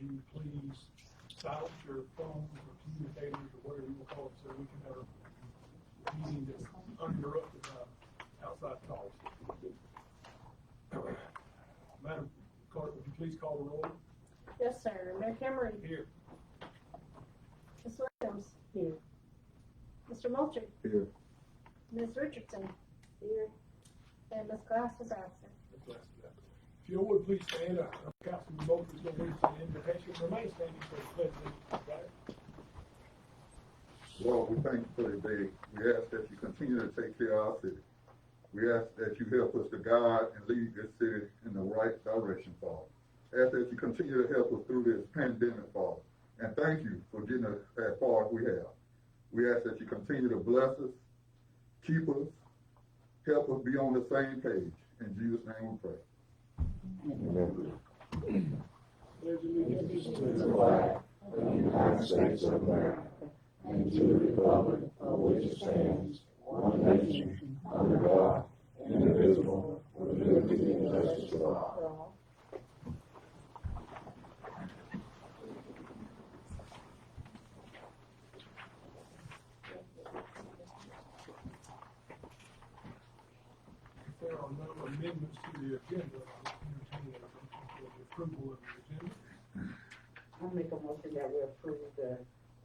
you please silence your phones or communicators or whatever you will call it, so we can have a meeting that's uninterrupted by outside calls. Madam Clerk, would you please call the roll? Yes, sir. Mayor Cameron. Here. Ms. Williams. Here. Mr. Moultrie. Here. Ms. Richardson. Here. And Ms. Glass is absent. If you would please stand, Councilman Moultrie is going to read the invitation. Remain standing for the pledge of allegiance. Lord, we thank you for today. We ask that you continue to take care of our city. We ask that you help us to guide and lead this city in the right direction, Father. Ask that you continue to help us through this pandemic, Father. And thank you for getting us as far as we have. We ask that you continue to bless us, keep us, help us be on the same page. In Jesus' name we pray. Amen. Pledge allegiance To the flag of the United States of America and to the republic for which it stands, one nation, under God, indivisible, with liberty and justice for all. If there are no amendments to the agenda, I'll entertain a motion for the approval of the agenda. I'll make a motion that we approve the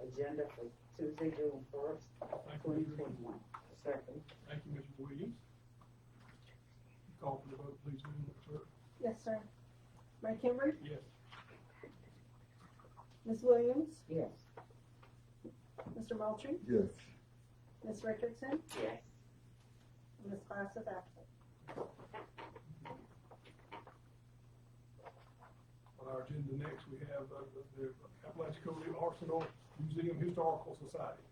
agenda for Tuesday, June 1st, Thank you, Ms. 2021. Second. Thank you, Mrs. Williams. Call for the vote, please, Madam Clerk. Yes, sir. Mayor Cameron. Yes. Ms. Williams. Yes. Mr. Moultrie. Yes. Ms. Richardson. Yes. And Ms. Glass is absent. On our agenda next, we have the Apalachicola Arsenal Museum Historical Society.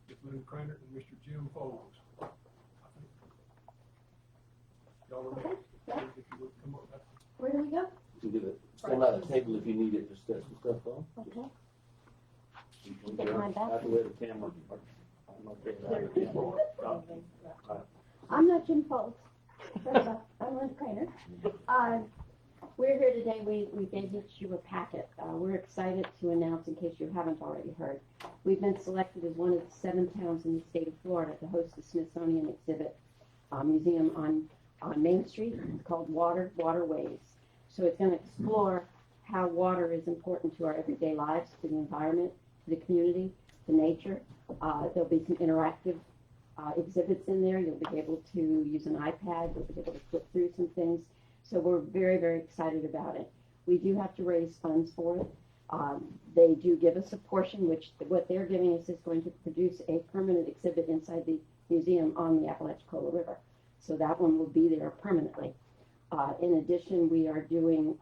Ms. Linda Cranert and Mr. Jim Foles. Y'all are next. If you would come up. Where do we go? You can get it, stand by the table if you need it, just set some stuff on. Okay. You can Get get mine back. out the way of the camera. I'm not getting out of the camera. I'm not Jim Foltz. I'm Linda Crainer. We're here today, we gave you a packet. We're excited to announce, in case you haven't already heard, we've been selected as one of the 7 towns in the state of Florida to host the Smithsonian exhibit museum on Main Street. It's called Waterways. So it's going to explore how water is important to our everyday lives, to the environment, to the community, to nature. There'll be some interactive exhibits in there. You'll be able to use an iPad. You'll be able to flip through some things. So we're very, very excited about it. We do have to raise funds for it. They do give us a portion, which what they're giving us is going to produce a permanent exhibit inside the museum on the Apalachicola River. So that one will be there permanently. In addition, we are doing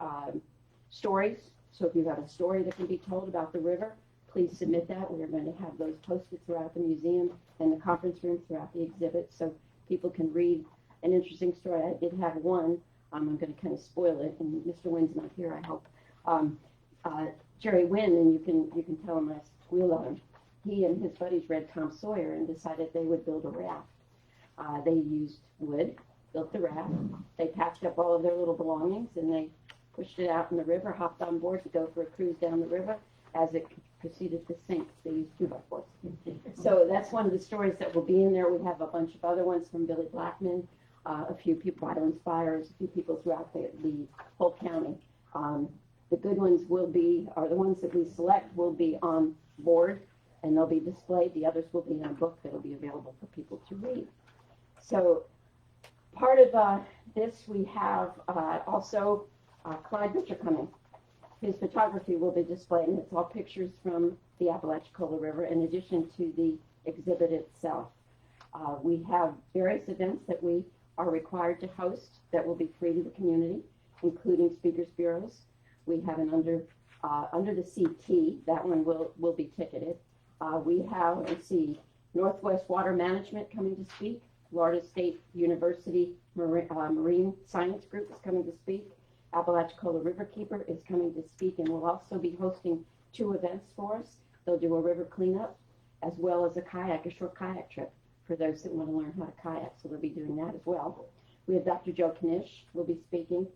stories. So if you have a story that can be told about the river, please submit that. We're going to have those posted throughout the museum and the conference room throughout the exhibit so people can read an interesting story. I did have one. I'm going to kind of spoil it, and Mr. Wynn's not here, I hope. Jerry Wynn, and you can tell him I squeal on him. He and his buddies read Tom Sawyer and decided they would build a raft. They used wood, built the raft. They packed up all of their little belongings, and they pushed it out in the river, hopped on board to go for a cruise down the river. As it proceeded to sink, they used 2x4s. So that's one of the stories that will be in there. We have a bunch of other ones from Billy Blackman, a few people, Vital Inspires, a few people throughout the whole county. The good ones are the ones that we select will be on board, and they'll be displayed. The others will be in a book that will be available for people to read. So part of this, we have also Clyde Butcher coming. His photography will be displayed, and it's all pictures from the Apalachicola River in addition to the exhibit itself. We have various events that we are required to host that will be free to the community, including speakers bureaus. We have an under the CT, that one will be ticketed. We have, Northwest Water Management coming to speak. Florida State University Marine Science Group is coming to speak. Apalachicola Riverkeeper is coming to speak and will also be hosting 2 events for us. They'll do a river cleanup as well as a short kayak trip for those that want to learn how to kayak, so they'll be doing that as well. We have Dr. Joe Knish will be speaking.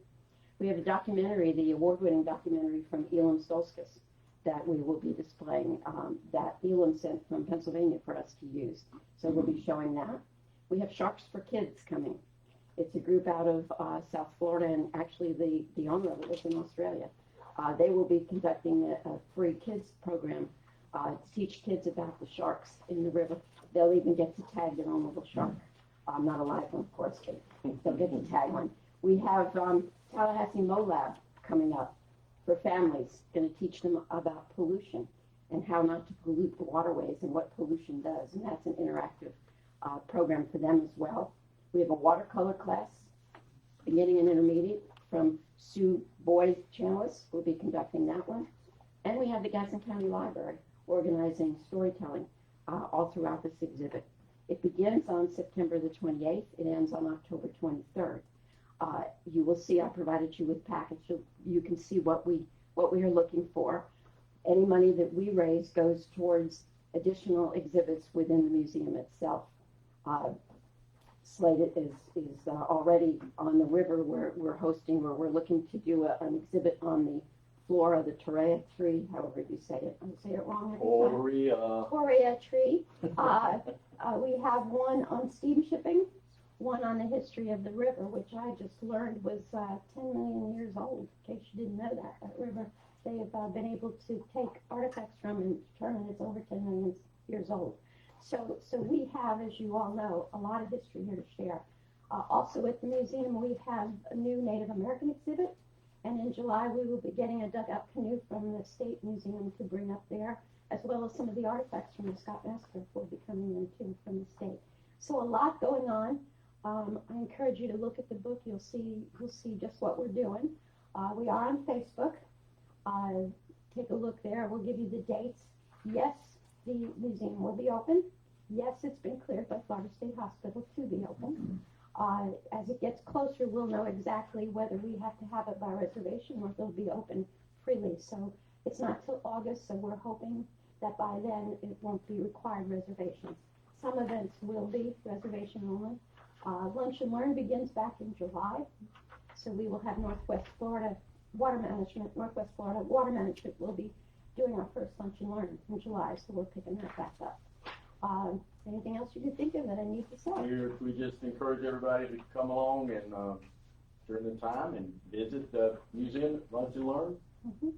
We have a documentary, the award-winning documentary from Elam Stolzkis that we will be displaying, that Elam sent from Pennsylvania for us to use. So we'll be showing that. We have Sharks for Kids coming. It's a group out of South Florida, and actually the owner of it is in Australia. They will be conducting a free kids program to teach kids about the sharks in the river. They'll even get to tag their own little shark. Not a live one, of course, but they'll get to tag one. We have Tallahassee MoLab coming up for families, going to teach them about pollution and how not to pollute the waterways and what pollution does, and that's an interactive program for them as well. We have a watercolor class, beginning and intermediate, from Sue Boyd Chanlis. We'll be conducting that one. And we have the Gaston County Library organizing storytelling all throughout this exhibit. It begins on September the 28th. It ends on October 23rd. You will see I provided you with packets so you can see what we are looking for. Any money that we raise goes towards additional exhibits within the museum itself. Slated is already on the river where we're looking to do an exhibit on the flora, the torreya tree, however you say it. I say it wrong every time. Torreya tree. We have one on steamshipping, one on the history of the river, which I just learned was 10 million years old, in case you didn't know that river. They have been able to take artifacts from and determine it's over 10 million years old. So we have, as you all know, a lot of history here to share. Also at the museum, we have a new Native American exhibit, and in July we will be getting a dugout canoe from the State Museum to bring up there, as well as some of the artifacts from the Scott Massacre will be coming in too from the state. So a lot going on. I encourage you to look at the book. You'll see just what we're doing. We are on Facebook. Take a look there. We'll give you the dates. Yes, the museum will be open. Yes, it's been cleared by Florida State Hospital to be open. As it gets closer, we'll know exactly whether we have to have it by reservation or if it'll be open freely. So it's not till August, so we're hoping that by then it won't be required reservations. Some events will be reservation only. Lunch and Learn begins back in July, so we will have Northwest Florida Water Management will be doing our first Lunch and Learn in July, so we're picking that back up. Anything else you could think of that I need to say? We just encourage everybody to come along and during the time and visit the museum, Lunch and Learn. Mm-hmm.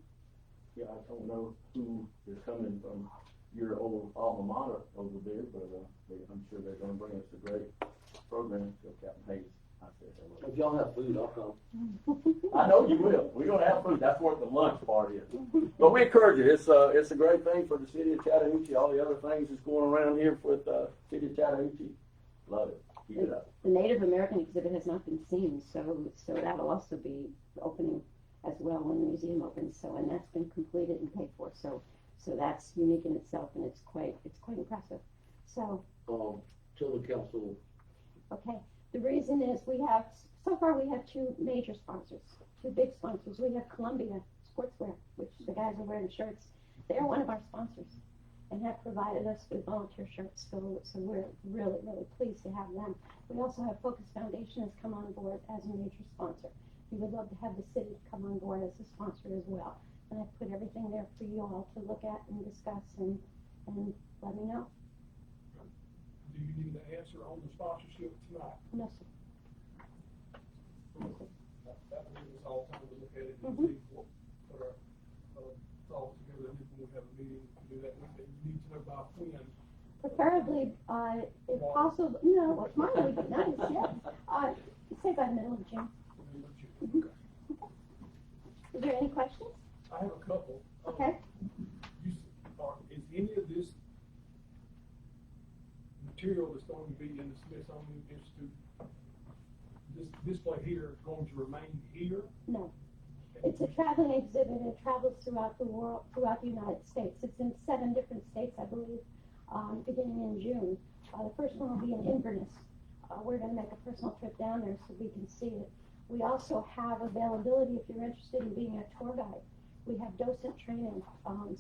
Yeah, I don't know who is coming from your old alma mater over there, but I'm sure they're going to bring us a great program. So Captain Hayes, I said hello. If y'all have food, I'll come. I know you will. We're going to have food. That's what the lunch part is. But we encourage you. It's a great thing for the city of Chattahoochee. All the other things that's going around here with the city of Chattahoochee. Love it. Keep it up. The Native American exhibit has not been seen, so that'll also be opening as well when the museum opens. So, and that's been completed and paid for. So that's unique in itself, and it's quite impressive. So. Till the council. Okay. The reason is so far we have two major sponsors, two big sponsors. We have Columbia Sportswear, which the guys are wearing shirts. They're one of our sponsors and have provided us with volunteer shirts. So we're really, really pleased to have them. We also have Focus Foundation has come on board as a major sponsor. We would love to have the city come on board as a sponsor as well. And I've put everything there for you all to look at and discuss and let me know. Do you need an answer on the sponsorship tonight? No, sir. That will give us all time to look at it and Mhm. see what, put our thoughts together, and if we have a meeting to do that, we need to know by when. Preferably, if possible, no, mine would be nice, yeah. Say by the middle of June. Okay. Is there any questions? I have a couple. Okay. Is any of this material that's going to be in the Smithsonian Institute, this display here, going to remain here? No. It's a traveling exhibit. It travels throughout the world, throughout the United States. It's in 7 different states, I believe, beginning in June. The first one will be in Inverness. We're going to make a personal trip down there so we can see it. We also have availability if you're interested in being a tour guide. We have docent training,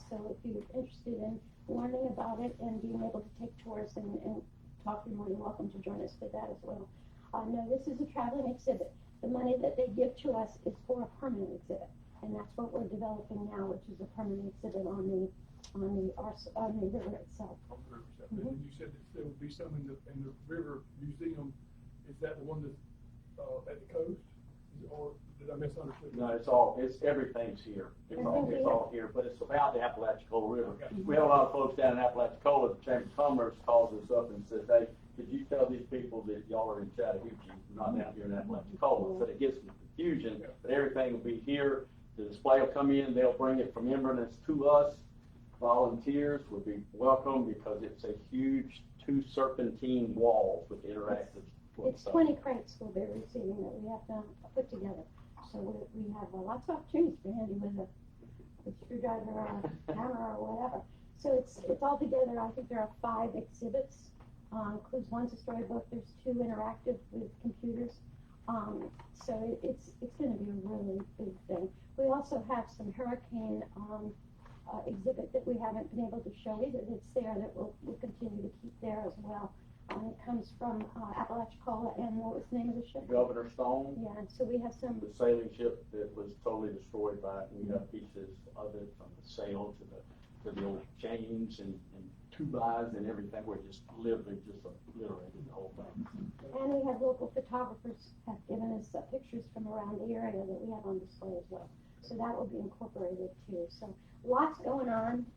so if you're interested in learning about it and being able to take tours and talk, you're more than welcome to join us for that as well. No, this is a traveling exhibit. the money that they give to us is for a permanent exhibit. And that's what we're developing now, which is a permanent exhibit on the river itself. On the river side. And you said that there would be some in the river museum. Is that the one that's, at the coast? Or did I misunderstand? No, everything's here. It's all here, but it's about the Apalachicola River. We have a lot of folks down in Apalachicola. The Chamber of Commerce calls us up and says, hey, could you tell these people that y'all are in Chattahoochee, not down here in Apalachicola? So it gets some confusion, but everything will be here. The display will come in, they'll bring it from Inverness to us. Volunteers would be welcome because it's a huge 2 serpentine walls with interactive. It's 20 crates we'll be receiving that we have to put together. So we have lots of opportunities for Andy with a screwdriver or a hammer or whatever. So it's all together. I think there are 5 exhibits. Includes one's a storybook. There's 2 interactive with computers. So it's going to be a really big thing. We also have some hurricane exhibit that we haven't been able to show either. That's there that we'll continue to keep there as well. It comes from Apalachicola, and what was the name of the ship? Governor Stone. Yeah, and so we have some. The sailing ship that was totally destroyed by it. We have pieces of it from the sail to the old chains and 2-bys and everything. We're just literally obliterated the whole thing. And we have local photographers have given us pictures from around the area that we have on display as well. So that will be incorporated too. So lots going on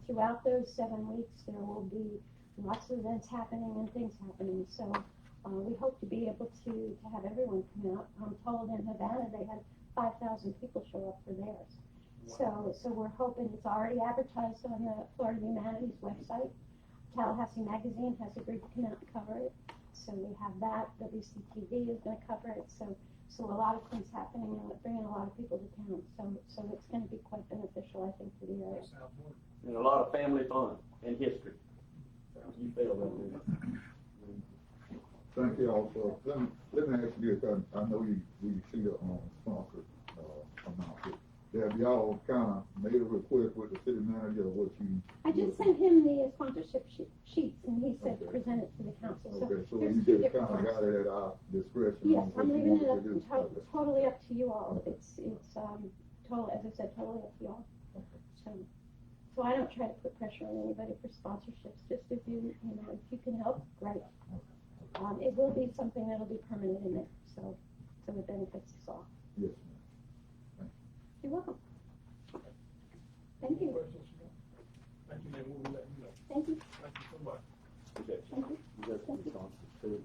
throughout those 7 weeks. There will be lots of events happening and things happening. So we hope to be able to have everyone come out. I'm told in Havana they had 5,000 people show up for theirs. Wow. So we're hoping it's already advertised on the Florida Humanities website. Tallahassee Magazine has agreed to come out and cover it. So we have that. WCTV is going to cover it. So a lot of things happening and bringing a lot of people to town. So it's going to be quite beneficial, I think, for the area. Sounds wonderful. And a lot of family fun and history. You feel that, do you? Thank you all for, let me ask you this, I know we see the, sponsor, amount. Have y'all kind of made a request with the city manager or what you? I just sent him the sponsorship sheets, and he said to present it to the council. Okay, so there's you 2 just kind different of ones. got it at our discretion? Yes, on what I'm you leaving want it to up do? totally up to you all. It's total, as I said, totally up to you all. So I don't try to put pressure on anybody for sponsorships. Just if you can help, great. It will be something that'll be permanent in there, so it benefits us all. Yes, ma'am. You're welcome. Thank you. Questions? Thank you, then we'll let you know. Thank you. Thank you so much. Okay. Thank you. You got some responses too.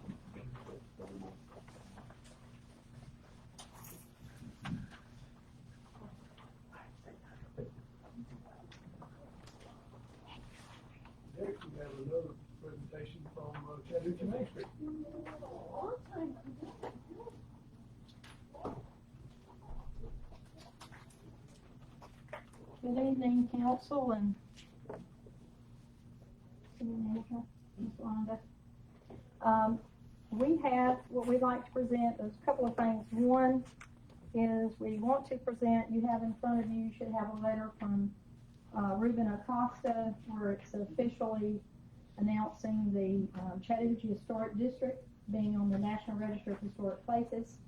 Next, we have another presentation from Chattahoochee Main Street. Good evening, council and city manager, Ms. Wanda. We have what we'd like to present. There's a couple of things. One is we want to present, you have in front of you, should have a letter from Ruben Acosta where it's officially announcing the Chattahoochee Historic District being on the National Register of Historic Places.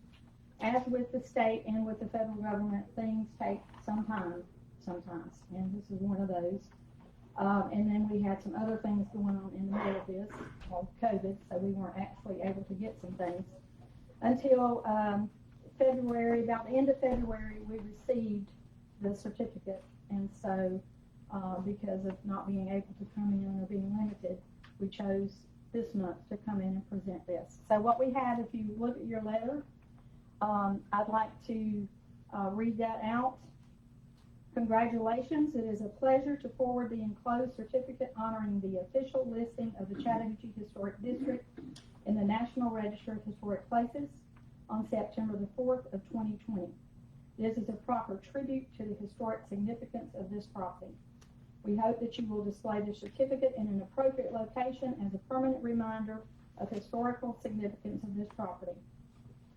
As with the state and with the federal government, things take some time sometimes, and this is one of those. And then we had some other things going on in the middle of this, called COVID, so we weren't actually able to get some things. Until February, about the end of February, we received the certificate, and so because of not being able to come in or being limited, we chose this month to come in and present this. So what we have, if you look at your letter, I'd like to read that out. Congratulations, it is a pleasure to forward the enclosed certificate honoring the official listing of the Chattahoochee Historic District in the National Register of Historic Places on September the 4th of 2020. This is a proper tribute to the historic significance of this property. We hope that you will display the certificate in an appropriate location as a permanent reminder of historical significance of this property.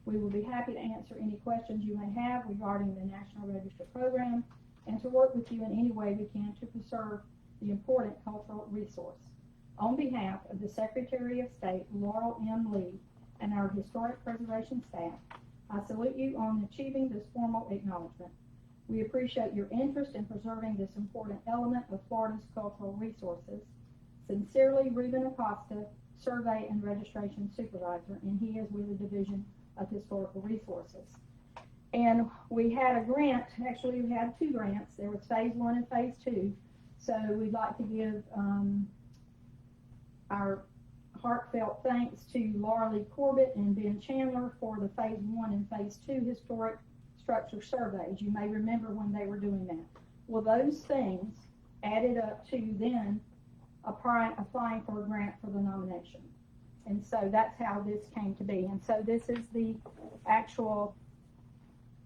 We will be happy to answer any questions you may have regarding the National Register program and to work with you in any way we can to preserve the important cultural resource. On behalf of the Secretary of State, Laurel M. Lee, and our historic preservation staff, I salute you on achieving this formal acknowledgement. We appreciate your interest in preserving this important element of Florida's cultural resources. Sincerely, Ruben Acosta, Survey and Registration Supervisor, and he is with the Division of Historical Resources. And we had a grant, actually we had 2 grants. There was phase 1 and phase 2. So we'd like to give our heartfelt thanks to Laura Lee Corbett and Ben Chandler for the phase 1 and phase 2 historic structure surveys. You may remember when they were doing that. Well, those things added up to then applying for a grant for the nomination. And so that's how this came to be. And so this is the actual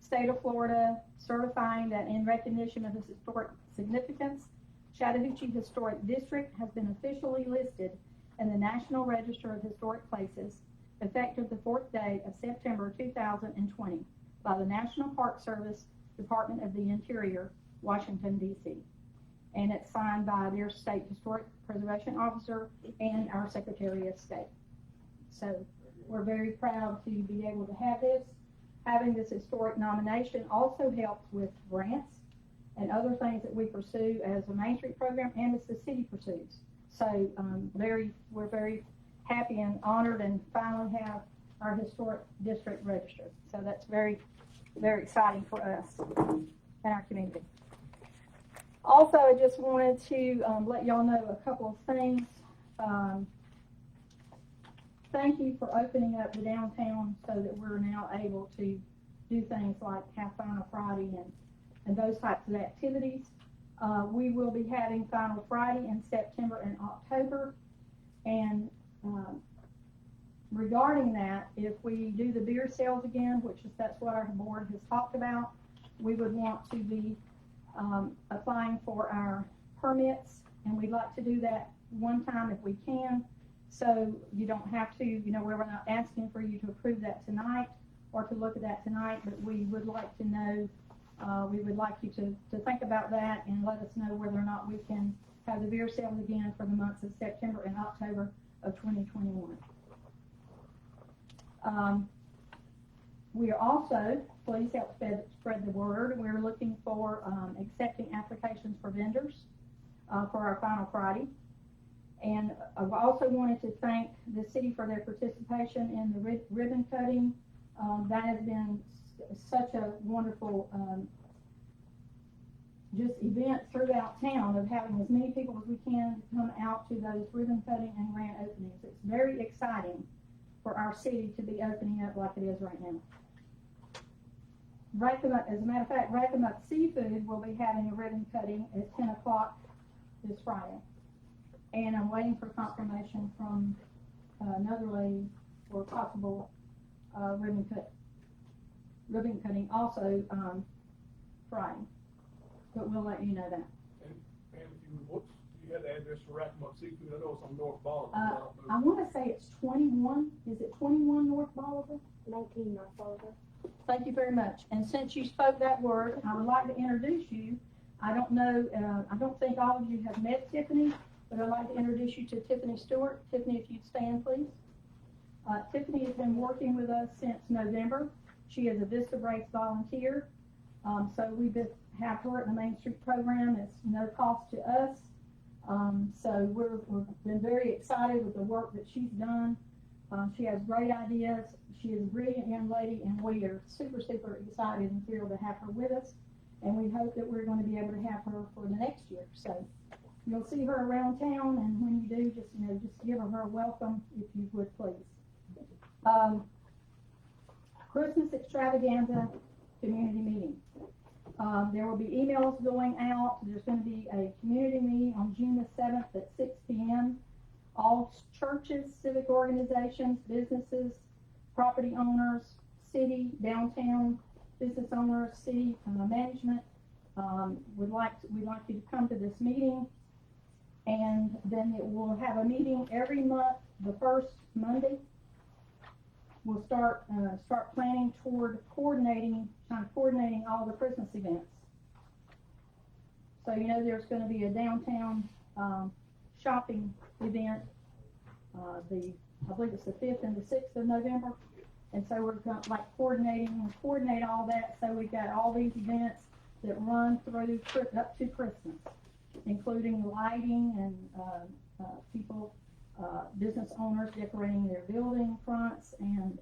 state of Florida certifying that in recognition of this historic significance, Chattahoochee Historic District has been officially listed in the National Register of Historic Places effective the 4th day of September 2020 by the National Park Service, Department of the Interior, Washington, D.C. And it's signed by their State Historic Preservation Officer and our Secretary of State. So we're very proud to be able to have this. Having this historic nomination also helps with grants and other things that we pursue as a Main Street program and as the city pursues. So we're very happy and honored and finally have our historic district registered. So that's very, very exciting for us and our community. Also, I just wanted to let y'all know a couple of things. Thank you for opening up the downtown so that we're now able to do things like have Final Friday and those types of activities. We will be having Final Friday in September and October. And regarding that, if we do the beer sales again, that's what our board has talked about, we would want to be applying for our permits, and we'd like to do that one time if we can. So you don't have to, we're not asking for you to approve that tonight or to look at that tonight, but we would like to know, we would like you to think about that and let us know whether or not we can have the beer sales again for the months of September and October of 2021. We are also, please help spread the word, we're looking for accepting applications for vendors for our Final Friday. And I also wanted to thank the city for their participation in the ribbon cutting. That has been such a wonderful just event throughout town of having as many people as we can come out to those ribbon cutting and grand openings. It's very exciting for our city to be opening up like it is right now. As a matter of fact, Rakamut Seafood will be having a ribbon cutting at 10 o'clock this Friday. And I'm waiting for confirmation from another lady for possible ribbon cutting also Friday. But we'll let you know that. And if you had the address for Rakamut Seafood, I know it's on North Bolivar. I want to say it's 21. Is it 21 North Bolivar? 19 North Bolivar. Thank you very much. And since you spoke that word, I would like to introduce you. I don't know, I don't think all of you have met Tiffany, but I'd like to introduce you to Tiffany Stewart. Tiffany, if you'd stand, please. Tiffany has been working with us since November. She is a Vista Breaks volunteer. So we have her at the Main Street program. It's no cost to us. So we've been very excited with the work that she's done. She has great ideas. She is a brilliant young lady, and we are super, super excited and thrilled to have her with us. And we hope that we're going to be able to have her for the next year. So you'll see her around town, and when you do, just give her a welcome, if you would, please. Christmas extravaganza community meeting. There will be emails going out. There's going to be a community meeting on June the 7th at 6 p.m. All churches, civic organizations, businesses, property owners, city, downtown business owners, city management, we'd like you to come to this meeting. And then it will have a meeting every month, the first Monday. We'll start planning toward coordinating all the Christmas events. So there's going to be a downtown shopping event. I believe it's the 5th and the 6th of November. And so we're like coordinate all that, so we've got all these events that run through up to Christmas, including lighting and, people, business owners decorating their building fronts and,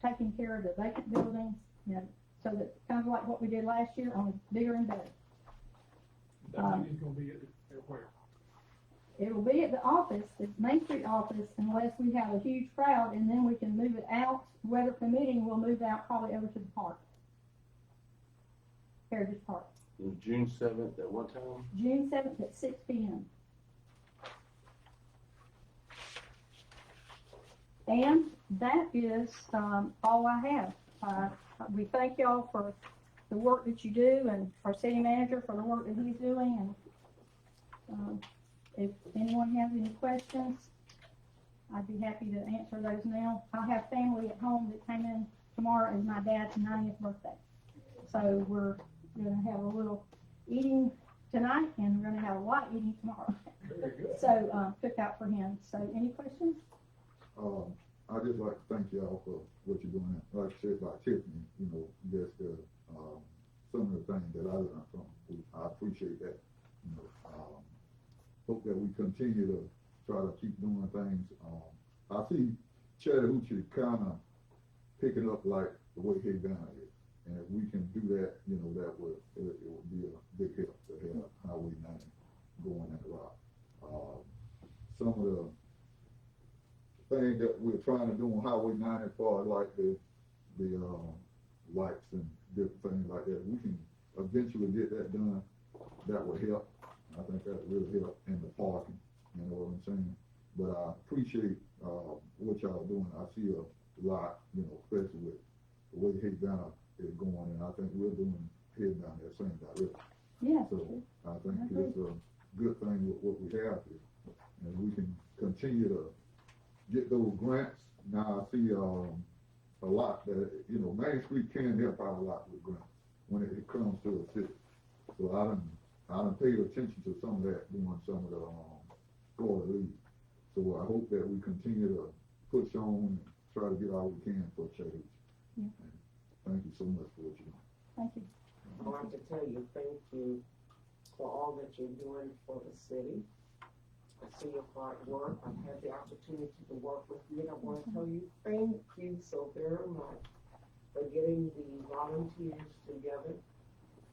taking care of the vacant buildings, you know, so that, kind of like what we did last year, only bigger and better. That meeting's gonna be at where? It will be at the office, the Main Street office, unless we have a huge crowd, and then we can move it out, weather permitting, we'll move out probably over to the park. Heritage Park, June 7th, at what time? June 7th at 6 p.m. And that is, all I have. We thank y'all for the work that you do, and our city manager for the work that he's doing, and, if anyone has any questions, I'd be happy to answer those now. I have family at home that came in tomorrow, is my dad's 90th birthday. So we're gonna have a little eating tonight, and we're gonna have a lot eating tomorrow. Very good. So, cookout for him. So, any questions? I'd just like to thank y'all for what you're doing. Like I said about Tiffany, you know, just, some of the things that I learned from, I appreciate that, you know, hope that we continue to try to keep doing things. I see Chattahoochee kind of picking up like the way Havana is. And if we can do that, you know, it would be a big help to have Highway 90 going that route. Some of the things that we're trying to do on Highway 90 as far as like the lights and different things like that, we can eventually get that done. That would help. I think that would really help in the parking, you know what I'm saying? But I appreciate what y'all are doing. I see a lot, you know, especially with the way Havana is going, and I think we're heading down that same direction. Yeah. So I think it's a good thing with what we have here, and we can continue to get those grants. Now I see a lot that, you know, Main Street can help out a lot with grants when it comes to a city. So I done paid attention to some of that doing some of the Florida League. So I hope that we continue to push on and try to get all we can for Chattahoochee. Yeah. Thank you so much for what you're doing. Thank you. I'd like to tell you, thank you for all that you're doing for the city. I see your hard work. I've had the opportunity to work with you, and I want to tell you, thank you so very much for getting the volunteers together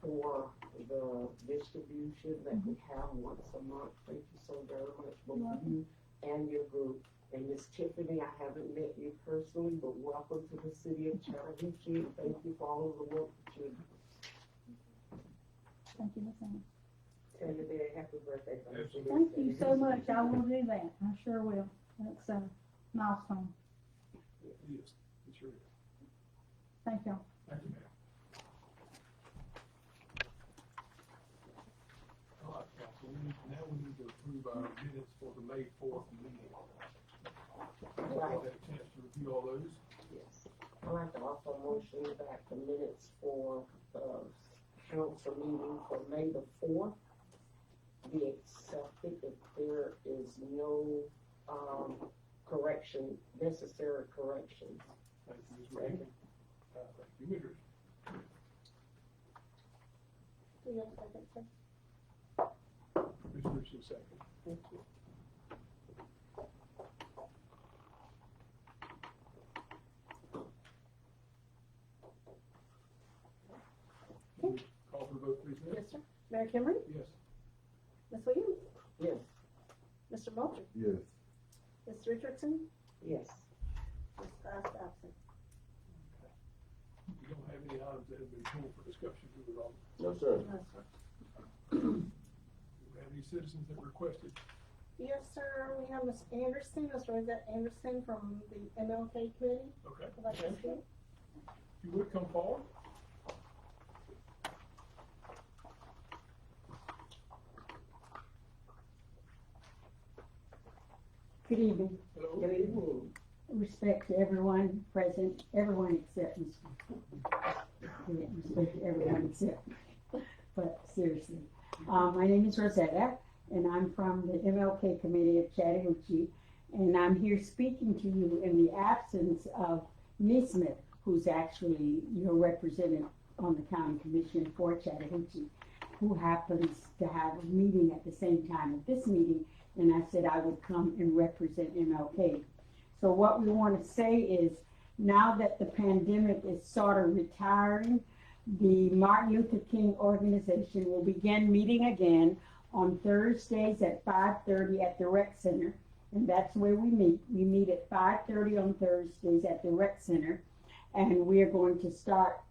for the distribution that we have once a month. Thank you so very much, both you and your group. And Miss Tiffany, I haven't met you personally, but welcome to the city of Chattahoochee. Thank you for all of the work that you do. Thank you, Miss Anna. Tell your dad happy birthday. Thank you so much. I will do that. I sure will. That's a milestone. Yes, it sure is. Thank y'all. Thank you, ma'am. All right, council, now we need to approve our minutes for the May 4th meeting. Right. Had a chance to review all those. Yes. I'd like to offer a motion that the minutes for the council meeting for May the 4th be accepted if there is no necessary corrections. Thank you, Ms. Reagan. Thank you, Ms. Richards. Do you have a second, sir? Ms. Richards, second. Thank you. Call for the vote, please, ma'am. Yes, sir. Mayor Kimberly? Yes. Ms. Williams? Yes. Mr. Moultrie? Yes. Ms. Richardson? Yes. Ms. Costa absent. We don't have any items that have been pulled for discussion, do we, Robert? No, sir. No, sir. Do we have any citizens that requested? Yes, sir. We have Ms. Anderson, Ms. Rosette Anderson from the MLK Committee. Okay. Would like to speak? If you would come forward. Good evening. Hello. Good evening. Respect to everyone present, everyone except Ms. Respect to everyone except, but seriously. My name is Rosetta, and I'm from the MLK Committee of Chattahoochee, and I'm here speaking to you in the absence of Neesmith, who's actually your representative on the county commission for Chattahoochee, who happens to have a meeting at the same time as this meeting, and I said I would come and represent MLK. So what we want to say is, now that the pandemic is sort of retiring, the Martin Luther King organization will begin meeting again on Thursdays at 5:30 at the Rec Center, and that's where we meet. We meet at 5:30 on Thursdays at the Rec Center, and we are going to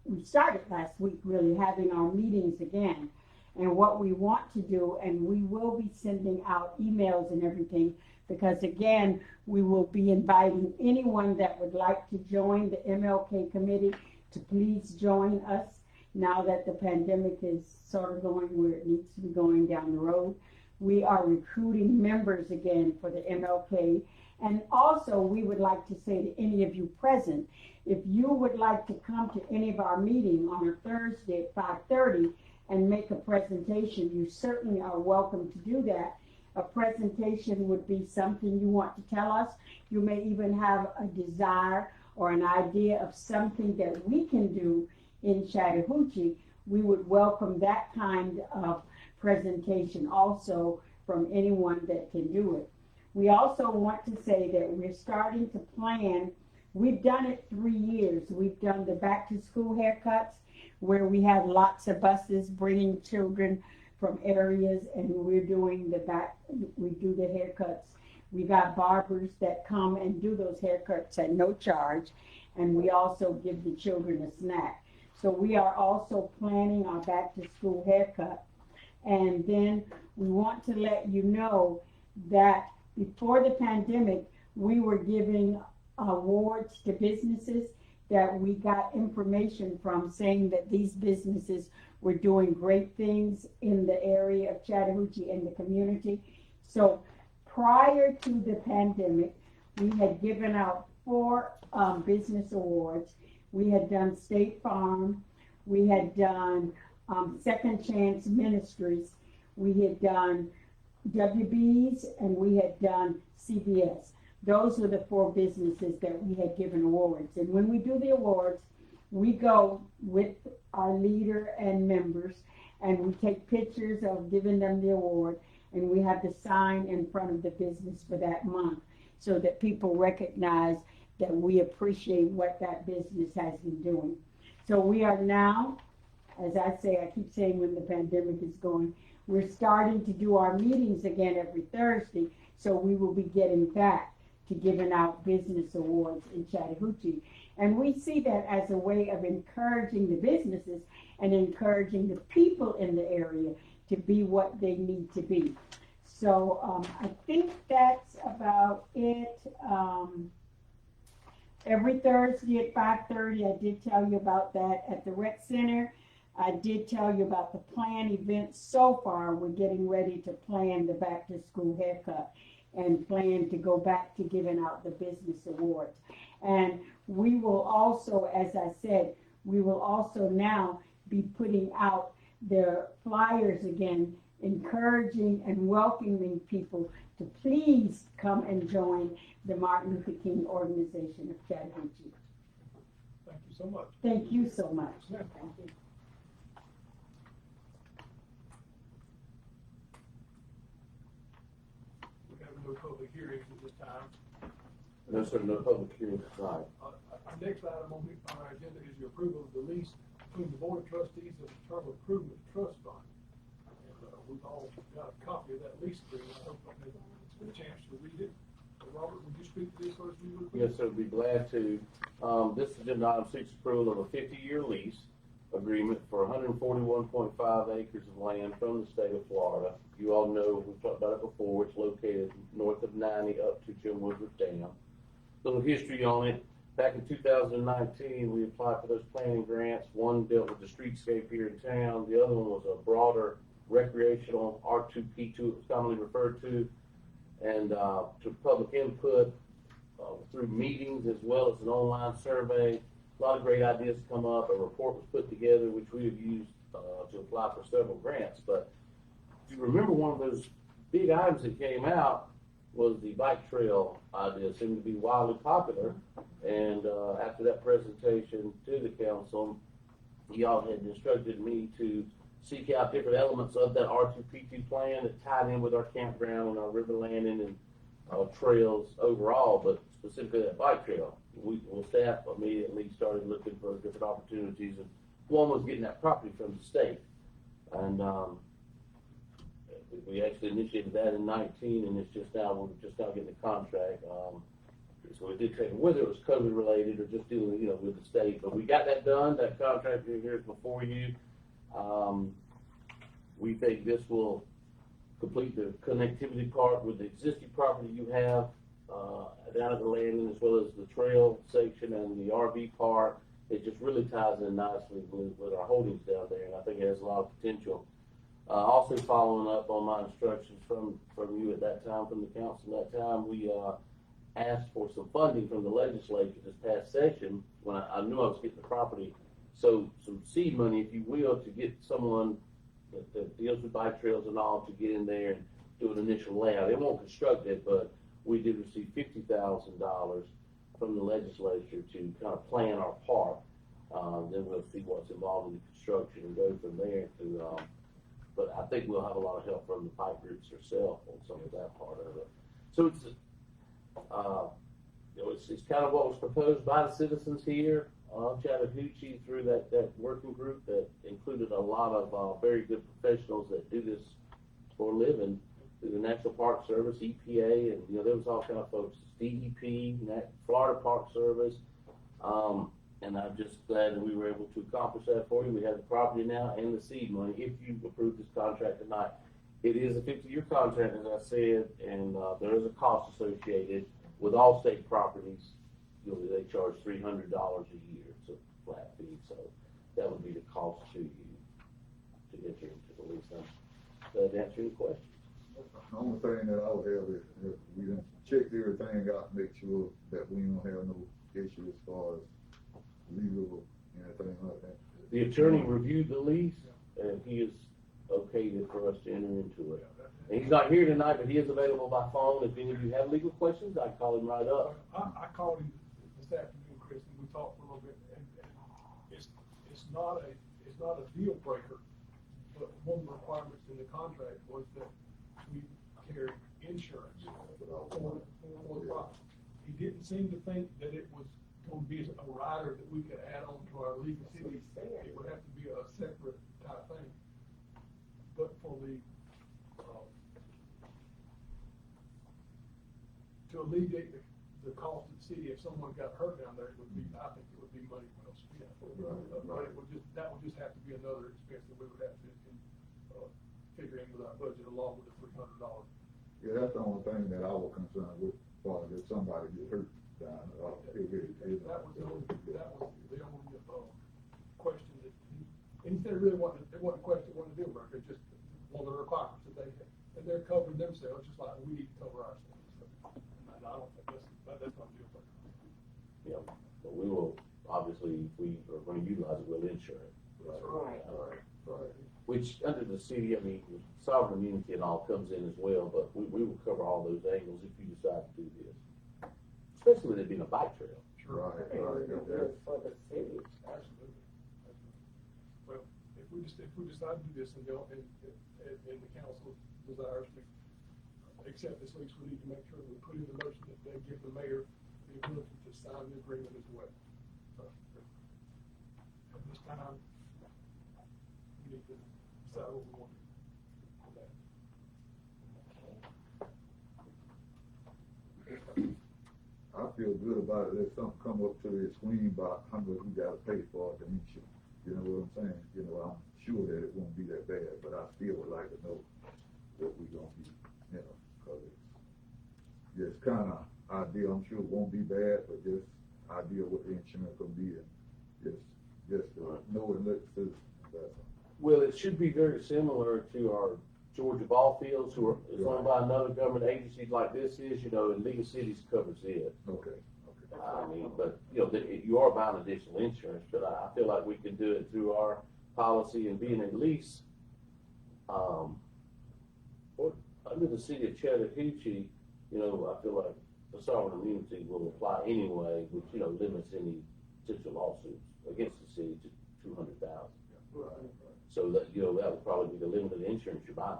we started last week really having our meetings again. And what we want to do, and we will be sending out emails and everything, because again, we will be inviting anyone that would like to join the MLK committee to please join us now that the pandemic is sort of going where it needs to be going down the road. We are recruiting members again for the MLK. And also, we would like to say to any of you present, if you would like to come to any of our meetings on a Thursday at 5:30 and make a presentation, you certainly are welcome to do that. A presentation would be something you want to tell us. You may even have a desire or an idea of something that we can do in Chattahoochee. We would welcome that kind of presentation also from anyone that can do it. We also want to say that we're starting to plan. We've done it 3 years. We've done the back to school haircuts where we have lots of buses bringing children from areas, and we're doing we do the haircuts. We got barbers that come and do those haircuts at no charge, and we also give the children a snack. So we are also planning our back to school haircut. And then we want to let you know that before the pandemic, we were giving awards to businesses that we got information from saying that these businesses were doing great things in the area of Chattahoochee and the community. So prior to the pandemic, we had given out 4 business awards. We had done State Farm, we had done Second Chance Ministries, we had done WB's, and we had done CBS. Those were the 4 businesses that we had given awards. And when we do the awards, we go with our leader and members, and we take pictures of giving them the award, and we have the sign in front of the business for that month so that people recognize that we appreciate what that business has been doing. So we are now, as I say, I keep saying when the pandemic is going, we're starting to do our meetings again every Thursday, so we will be getting back to giving out business awards in Chattahoochee. And we see that as a way of encouraging the businesses and encouraging the people in the area to be what they need to be. So I think that's about it. Every Thursday at 5:30, I did tell you about that at the Rec Center. I did tell you about the planned events. So far, we're getting ready to plan the back to school haircut and plan to go back to giving out the business awards. And we will also, as I said, we will also now be putting out the flyers again, encouraging and welcoming people to please come and join the Martin Luther King Organization of Chattahoochee. Thank you so much. Thank you so much. Yeah. Thank you. We have no public hearings at this time. No, sir, no public hearing tonight. Our next item on our agenda is the approval of the lease between the Board of Trustees of the Turtle Improvement Trust Fund. And we've all got a copy of that lease agreement. I hope I've had a chance to read it. Robert, would you speak to this first? Yes, sir, be glad to. This agenda item seeks approval of a 50-year lease agreement for 141.5 acres of land from the state of Florida. You all know, we've talked about it before, it's located north of 90 up to Jim Woodruff Dam. Little history on it. Back in 2019, we applied for those planning grants. One dealt with the streetscape here in town. The other one was a broader recreational R2P2, it was commonly referred to, and to public input through meetings as well as an online survey. A lot of great ideas come up. A report was put together, which we have used to apply for several grants. But if you remember, one of those big items that came out was the bike trail idea. It seemed to be wildly popular. And after that presentation to the council, y'all had instructed me to seek out different elements of that R2P2 plan that tied in with our campground and our river landing and trails overall, but specifically that bike trail. Staff immediately started looking for different opportunities, and one was getting that property from the state. And we actually initiated that in 19, and we're just now getting the contract. So we did take it, whether it was COVID related or just dealing, with the state, but we got that done. That contract here is before you. We think this will complete the connectivity part with the existing property you have down at the landing, as well as the trail section and the RV park. It just really ties in nicely with our holdings down there, and I think it has a lot of potential. Also following up on my instructions from you at that time, from the council at that time, we asked for some funding from the legislature this past session when I knew I was getting the property. So some seed money, if you will, to get someone that deals with bike trails and all to get in there and do an initial layout. They won't construct it, but we did receive $50,000 from the legislature to kind of plan our park. Then we'll see what's involved in the construction and go from there to, but I think we'll have a lot of help from the bike groups herself on some of that part of it. So it's kind of what was proposed by the citizens here, Chattahoochee, through that working group that included a lot of very good professionals that do this for a living through the National Park Service, EPA, and there was all kind of folks, DEP, Florida Park Service, and I'm just glad that we were able to accomplish that for you. We have the property now and the seed money if you approve this contract tonight. It is a 50-year contract, as I said, and there is a cost associated with all state properties. They charge $300 a year. It's a flat fee, so that would be the cost to you to enter into the lease. Does that answer your question? The only thing that I would have is if we done checked everything out, make sure that we don't have no issue as far as legal and anything like that. The attorney reviewed the lease, and he is okayed it for us to enter into it. And he's not here tonight, but he is available by phone. If any of you have legal questions, I can call him right up. I called him this afternoon, Chris, and we talked for a little bit, and it's not a deal breaker, but one of the requirements in the contract was that we carry insurance for the property. He didn't seem to think that it was going to be a rider that we could add on to our legal city. It would have to be a separate type thing. But for the to alleviate the cost of the city, if someone got hurt down there, I think it would be money well spent. But that would just have to be another expense that we would have to figure in with our budget along with the $300. Yeah, that's the only thing that I was concerned with, if somebody get hurt down there. That was the only question that he said it wasn't a question, it wasn't a deal breaker, it's just one of the requirements that and they're covering themselves just like we need to cover ourselves. And I don't think that's not a deal breaker. Yeah, but we will, obviously, if we are going to utilize it, we'll insure it. Right. Which, under the city, sovereign immunity and all comes in as well, but we will cover all those angles if you decide to do this. Especially with it being a bike trail. Sure. Right. Good for the city. Absolutely. Well, if we decide to do this and the council desires to accept this lease, we need to make sure that we put in the motion that they give the mayor the ability to sign the agreement as well. So, at this time, we need to decide what we want to do on that. I feel good about it. Let something come up to the screen about how much we gotta pay for it to insure. You know what I'm saying? I'm sure that it won't be that bad, but I still would like to know what we gonna be, cause it's just kinda ideal. I'm sure it won't be bad, but just idea what the insurance gonna be and just know and let the citizens. Well, it should be very similar to our Georgia ball fields, who are owned by another government agency like this is, and League of Cities covers it. Okay. But, you are buying additional insurance, but I feel like we can do it through our policy and being a lease. Under the city of Chattahoochee, you know, I feel like the sovereign immunity will apply anyway, which, you know, limits any potential lawsuits against the city to 200,000. Right. So that, you know, that would probably be the limit of the insurance you buy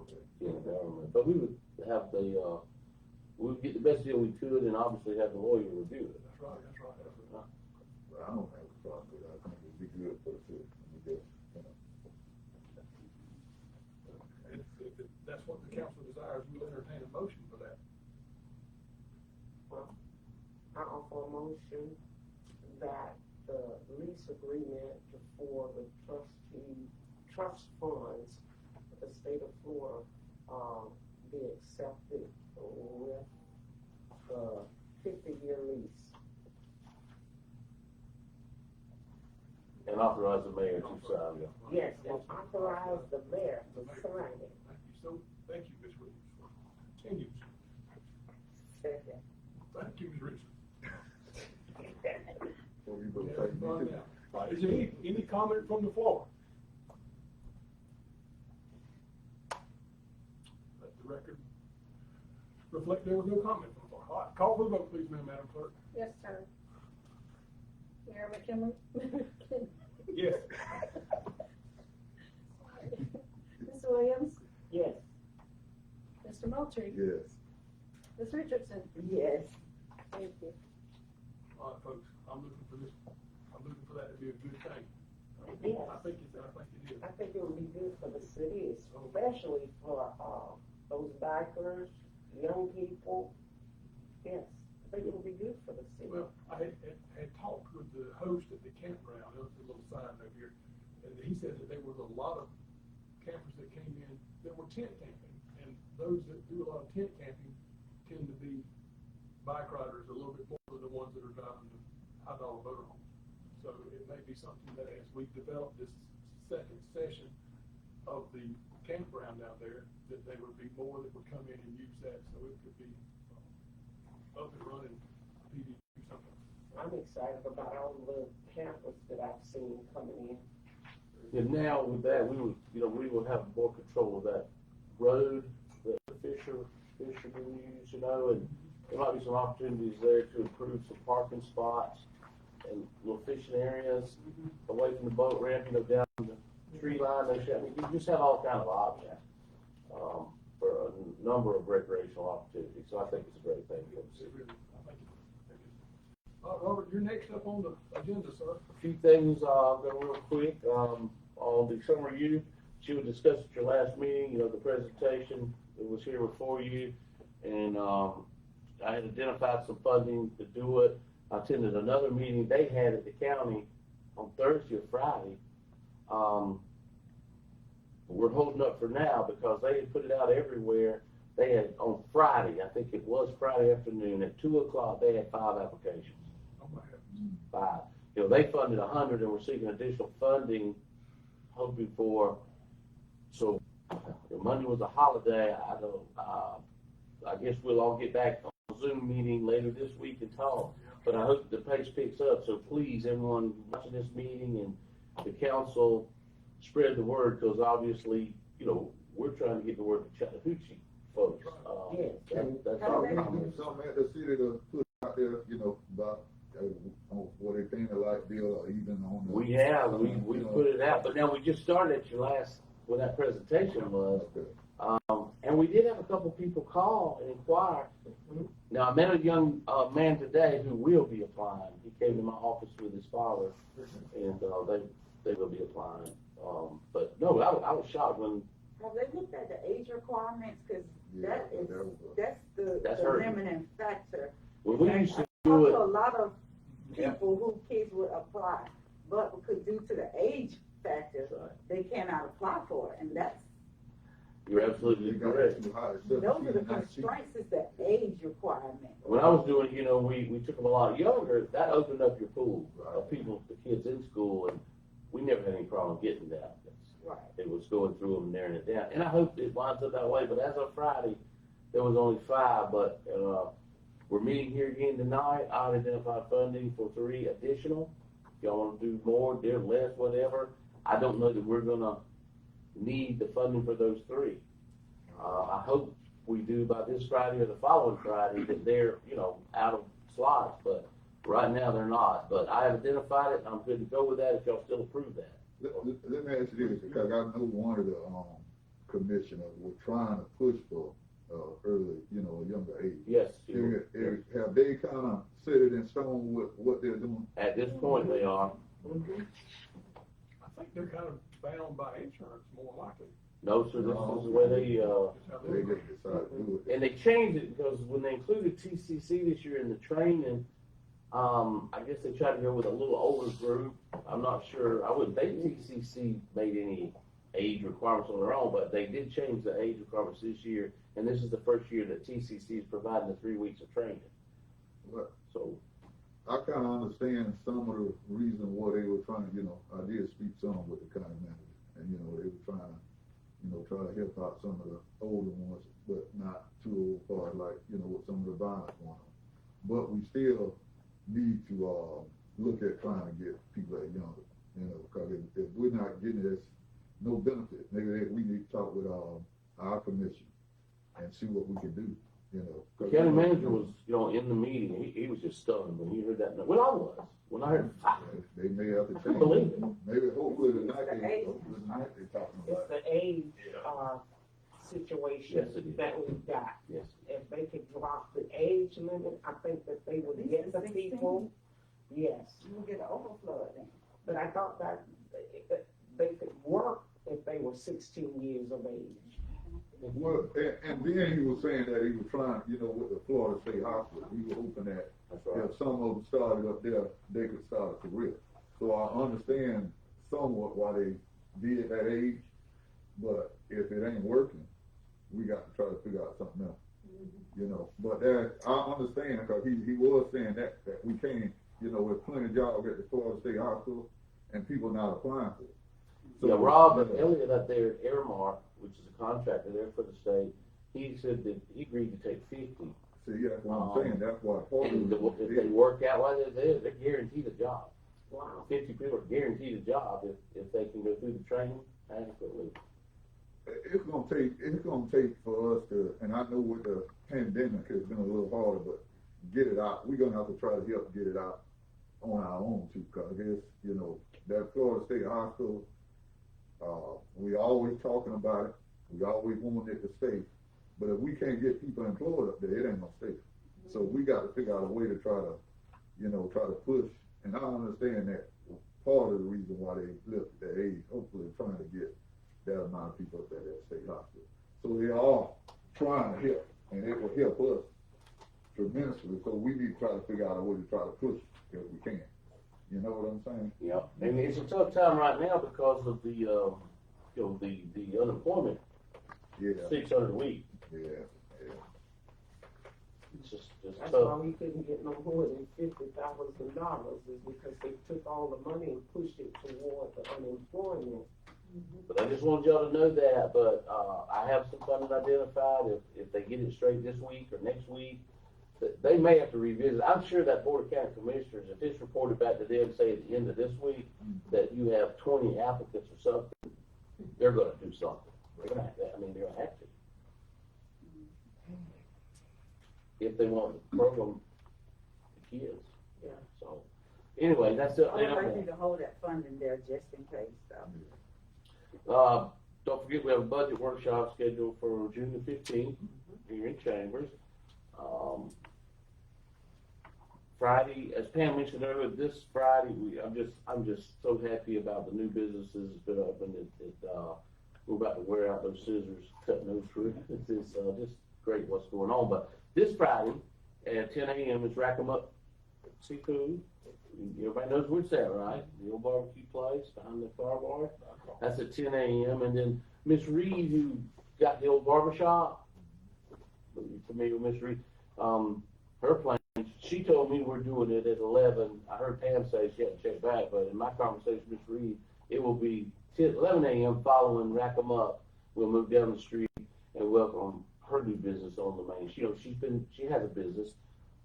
Okay. in the government. But we would have the, we would get the best deal we could and obviously have the lawyer review it. That's right, that's right. Well, I don't have a problem with it. I think it'd be good for the city. We just, you know. If that's what the council desires, we'll entertain a motion for that. Well, I offer a motion that the lease agreement for the trust funds of the state of Florida, be accepted with the 50-year lease. And authorize the mayor to sign it. Yes, and authorize the mayor to sign it. Thank you, Ms. Williams, for continuing. Second. Thank you, Ms. Richardson. Well, you better Yeah, take me find to- out. Is there any comment from the floor? Let the record reflect there was no comment from the floor. All right, call for the vote, please, Madam Clerk. Yes, sir. Mayor McKinley? Yes. Ms. Williams? Yes. Mr. Moultrie? Yes. Ms. Richardson? Yes. Thank you. All right, folks, I'm looking for that to be a good thing. Yes. I think it is. I think it would be good for the city, especially for, those bikers, young people. Yes, I think it would be good for the city. Well, I had talked with the host at the campground, that was a little side note here, and he said that there was a lot of campers that came in that were tent camping, and those that do a lot of tent camping tend to be bike riders a little bit more than the ones that are driving the high dollar motorhomes. So it may be something that as we develop this second session of the campground down there, that there would be more that would come in and use that, so it could be up and running, PD something. I'm excited about all the campers that I've seen coming in. And now with that, we would, you know, we will have more control of that road that the fishermen use, you know, and there might be some opportunities there to improve some parking spots and little fishing areas away from the boat ramp, you know, down the tree line. You just have all kind of options, for a number of recreational opportunities. So I think it's a great thing for the city. Robert, you're next up on the agenda, sir. A few things, I'll go real quick, on the summer youth, she was discussed at your last meeting, you know, the presentation that was here before you, and, I had identified some funding to do it. I attended another meeting they had at the county on Thursday or Friday. We're holding up for now because they had put it out everywhere. They had, on Friday, I think it was Friday afternoon, at 2:00, they had 5 applications. Oh, my heavens. 5. You know, they funded 100 and we're seeking additional funding, hoping for, so Monday was a holiday. I don't, I guess we'll all get back on a Zoom meeting later this week and talk, but I hope the pace picks up. So please, everyone watching this meeting and the council, spread the word, because obviously, you know, we're trying to get the word to Chattahoochee folks. Yes. That's I our mean, comment. something at the city to put out there, you know, about, on what they paying the light bill or even on the. We have, we put it out, but now we just started at your last, where that presentation was. Okay. And we did have a couple people call and inquire. Now, I met a young man today who will be applying. He came to my office with his father, and they will be applying. But no, I was shocked when. Have they looked at the age requirements? Cause Yeah, that's the That's hurting. limiting factor. When we And used to I do talked it, to a lot of Yeah. people who kids would apply, but because due to the age factor, Right. they cannot apply for it, and that's, You're absolutely correct. those are the constraints, is the age requirement. When I was doing it, you know, we took them a lot younger. That opened up your pool of people, the kids in school, and we never had any problem getting that. Right. It was going through them and narrowing it down. And I hope it winds up that way, but as of Friday, there was only 5, but, we're meeting here again tonight. I've identified funding for 3 additional. If y'all wanna do more, do less, whatever. I don't know that we're gonna need the funding for those 3. I hope we do to by this Friday or the following Friday that they're, you know, out of slots, but right now they're not. But I have identified it, and I'm good to go with that if y'all still approve that. Let me ask you this, because I know one of the, commissioners was trying to push for, early, you know, a younger age. Yes. Have they kind of set it in stone what they're doing? At this point, they are. I think they're kind of bound by insurance more likely. No, sir, this is the way they, That's how They just decided to do it. and they changed it because when they included TCC this year in the training, I guess they tried to go with a little older group. I'm not sure, I wouldn't think TCC made any age requirements on their own, but they did change the age requirements this year, and this is the first year that TCC is providing the 3 weeks of training. But So, I kind of understand some of the reason why they were trying, you know, I did speak some with the county manager, and, you know, they were trying to, you know, try to help out some of the older ones, but not too old far, like, you know, with some of the violence going on. But we still need to, look at trying to get people that younger, you know, because if we're not getting this, no benefit, maybe we need to talk with, our commission and see what we can do, you know. the county manager was, you know, in the meeting, he was just stunned when he heard that. When I was, when I heard, They may have to I couldn't change. believe it. Maybe hopefully tonight, It's the age. they're talking It's about. the age, situation Yes, it is. that we've got. Yes. If they could drop the age limit, I think that they would get the people. Yes, You get an overflow then. but I thought that they could work if they were 16 years of age. Well, and then he was saying that he was trying, you know, with the Florida State Hospital, he was hoping that That's right. if some of them started up there, they could start a career. So I understand somewhat why they did that age, but if it ain't working, we got to try to figure out something else. You know, but that, I understand, because he was saying that we can't, you know, there's plenty of jobs at the Florida State Hospital, and people not applying for it. So, Yeah, Rob and Elliot up there at Airmark, which is a contractor there for the state, he said that he agreed to take 50. See, that's what I'm saying, that's why part of And it if they work out while they're there, they're guaranteed a job. Wow. 50 people are guaranteed a job if they can go through the training adequately. it's gonna take for us to, and I know with the pandemic, it's been a little harder, but get it out, we're gonna have to try to help get it out on our own too, cause it's, you know, that Florida State Hospital, we always talking about it, we always want it to stay, but if we can't get people employed up there, it ain't gonna stay. So we gotta figure out a way to try to, you know, try to push, and I understand that part of the reason why they lifted the age, hopefully trying to get that amount of people up at that state hospital. So they are trying to help, and it will help us tremendously, so we need to try to figure out a way to try to push if we can. You know what I'm saying? Yeah, and it's a tough time right now because of the, you know, the unemployment, Yeah, 600 a week. yeah. It's just That's tough. why we couldn't get no more than $50,000 is because they took all the money and pushed it toward the unemployment. But I just wanted y'all to know that, but, I have some funding identified, if they get it straight this week or next week, they may have to revisit. I'm sure that Board of County Commissioners, if it's reported back to them, say at the end of this week, that you have 20 applicants or something, they're gonna do something. They're gonna have to, they're gonna have to. If they want to program the kids. Yeah. So, anyway, that's it. I would like you to hold that funding there just in case, so. Don't forget, we have a budget workshop scheduled for June the 15th here in Chambers. Friday, as Pam mentioned earlier, this Friday, I'm just so happy about the new businesses that's been opened. We're about to wear out those scissors, cutting those fruit. It's just great what's going on. But this Friday at 10 a.m. is Rack 'em Up Seafood. Everybody knows where it's at, right? The old barbecue place behind the car bar. That's at 10 a.m. And then Miss Reed, who got the old barbershop, you familiar with Miss Reed? Her plan, she told me we're doing it at 11. I heard Pam say she hadn't checked back, but in my conversation with Miss Reed, it will be 11 a.m. following Rack 'em Up. We'll move down the street and welcome her new business on the main. She has a business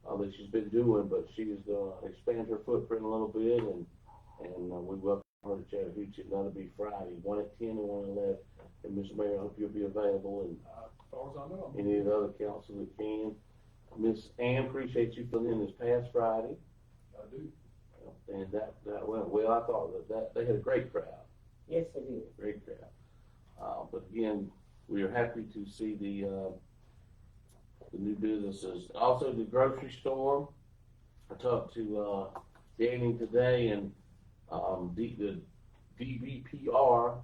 that she's been doing, but she's going to expand her footprint a little bit, and we welcome her to Chattahoochee. And that'll be Friday, one at 10 and one at 11. And Mr. Mayor, I hope you'll be available. And As far as I know. Any of the other council that can. Miss Ann, appreciate you filling in this past Friday. I do. And that went well. I thought that they had a great crowd. Yes, it is. Great crowd. But again, we are happy to see the new businesses. Also, the grocery store. I talked to Danny today, and the DBPR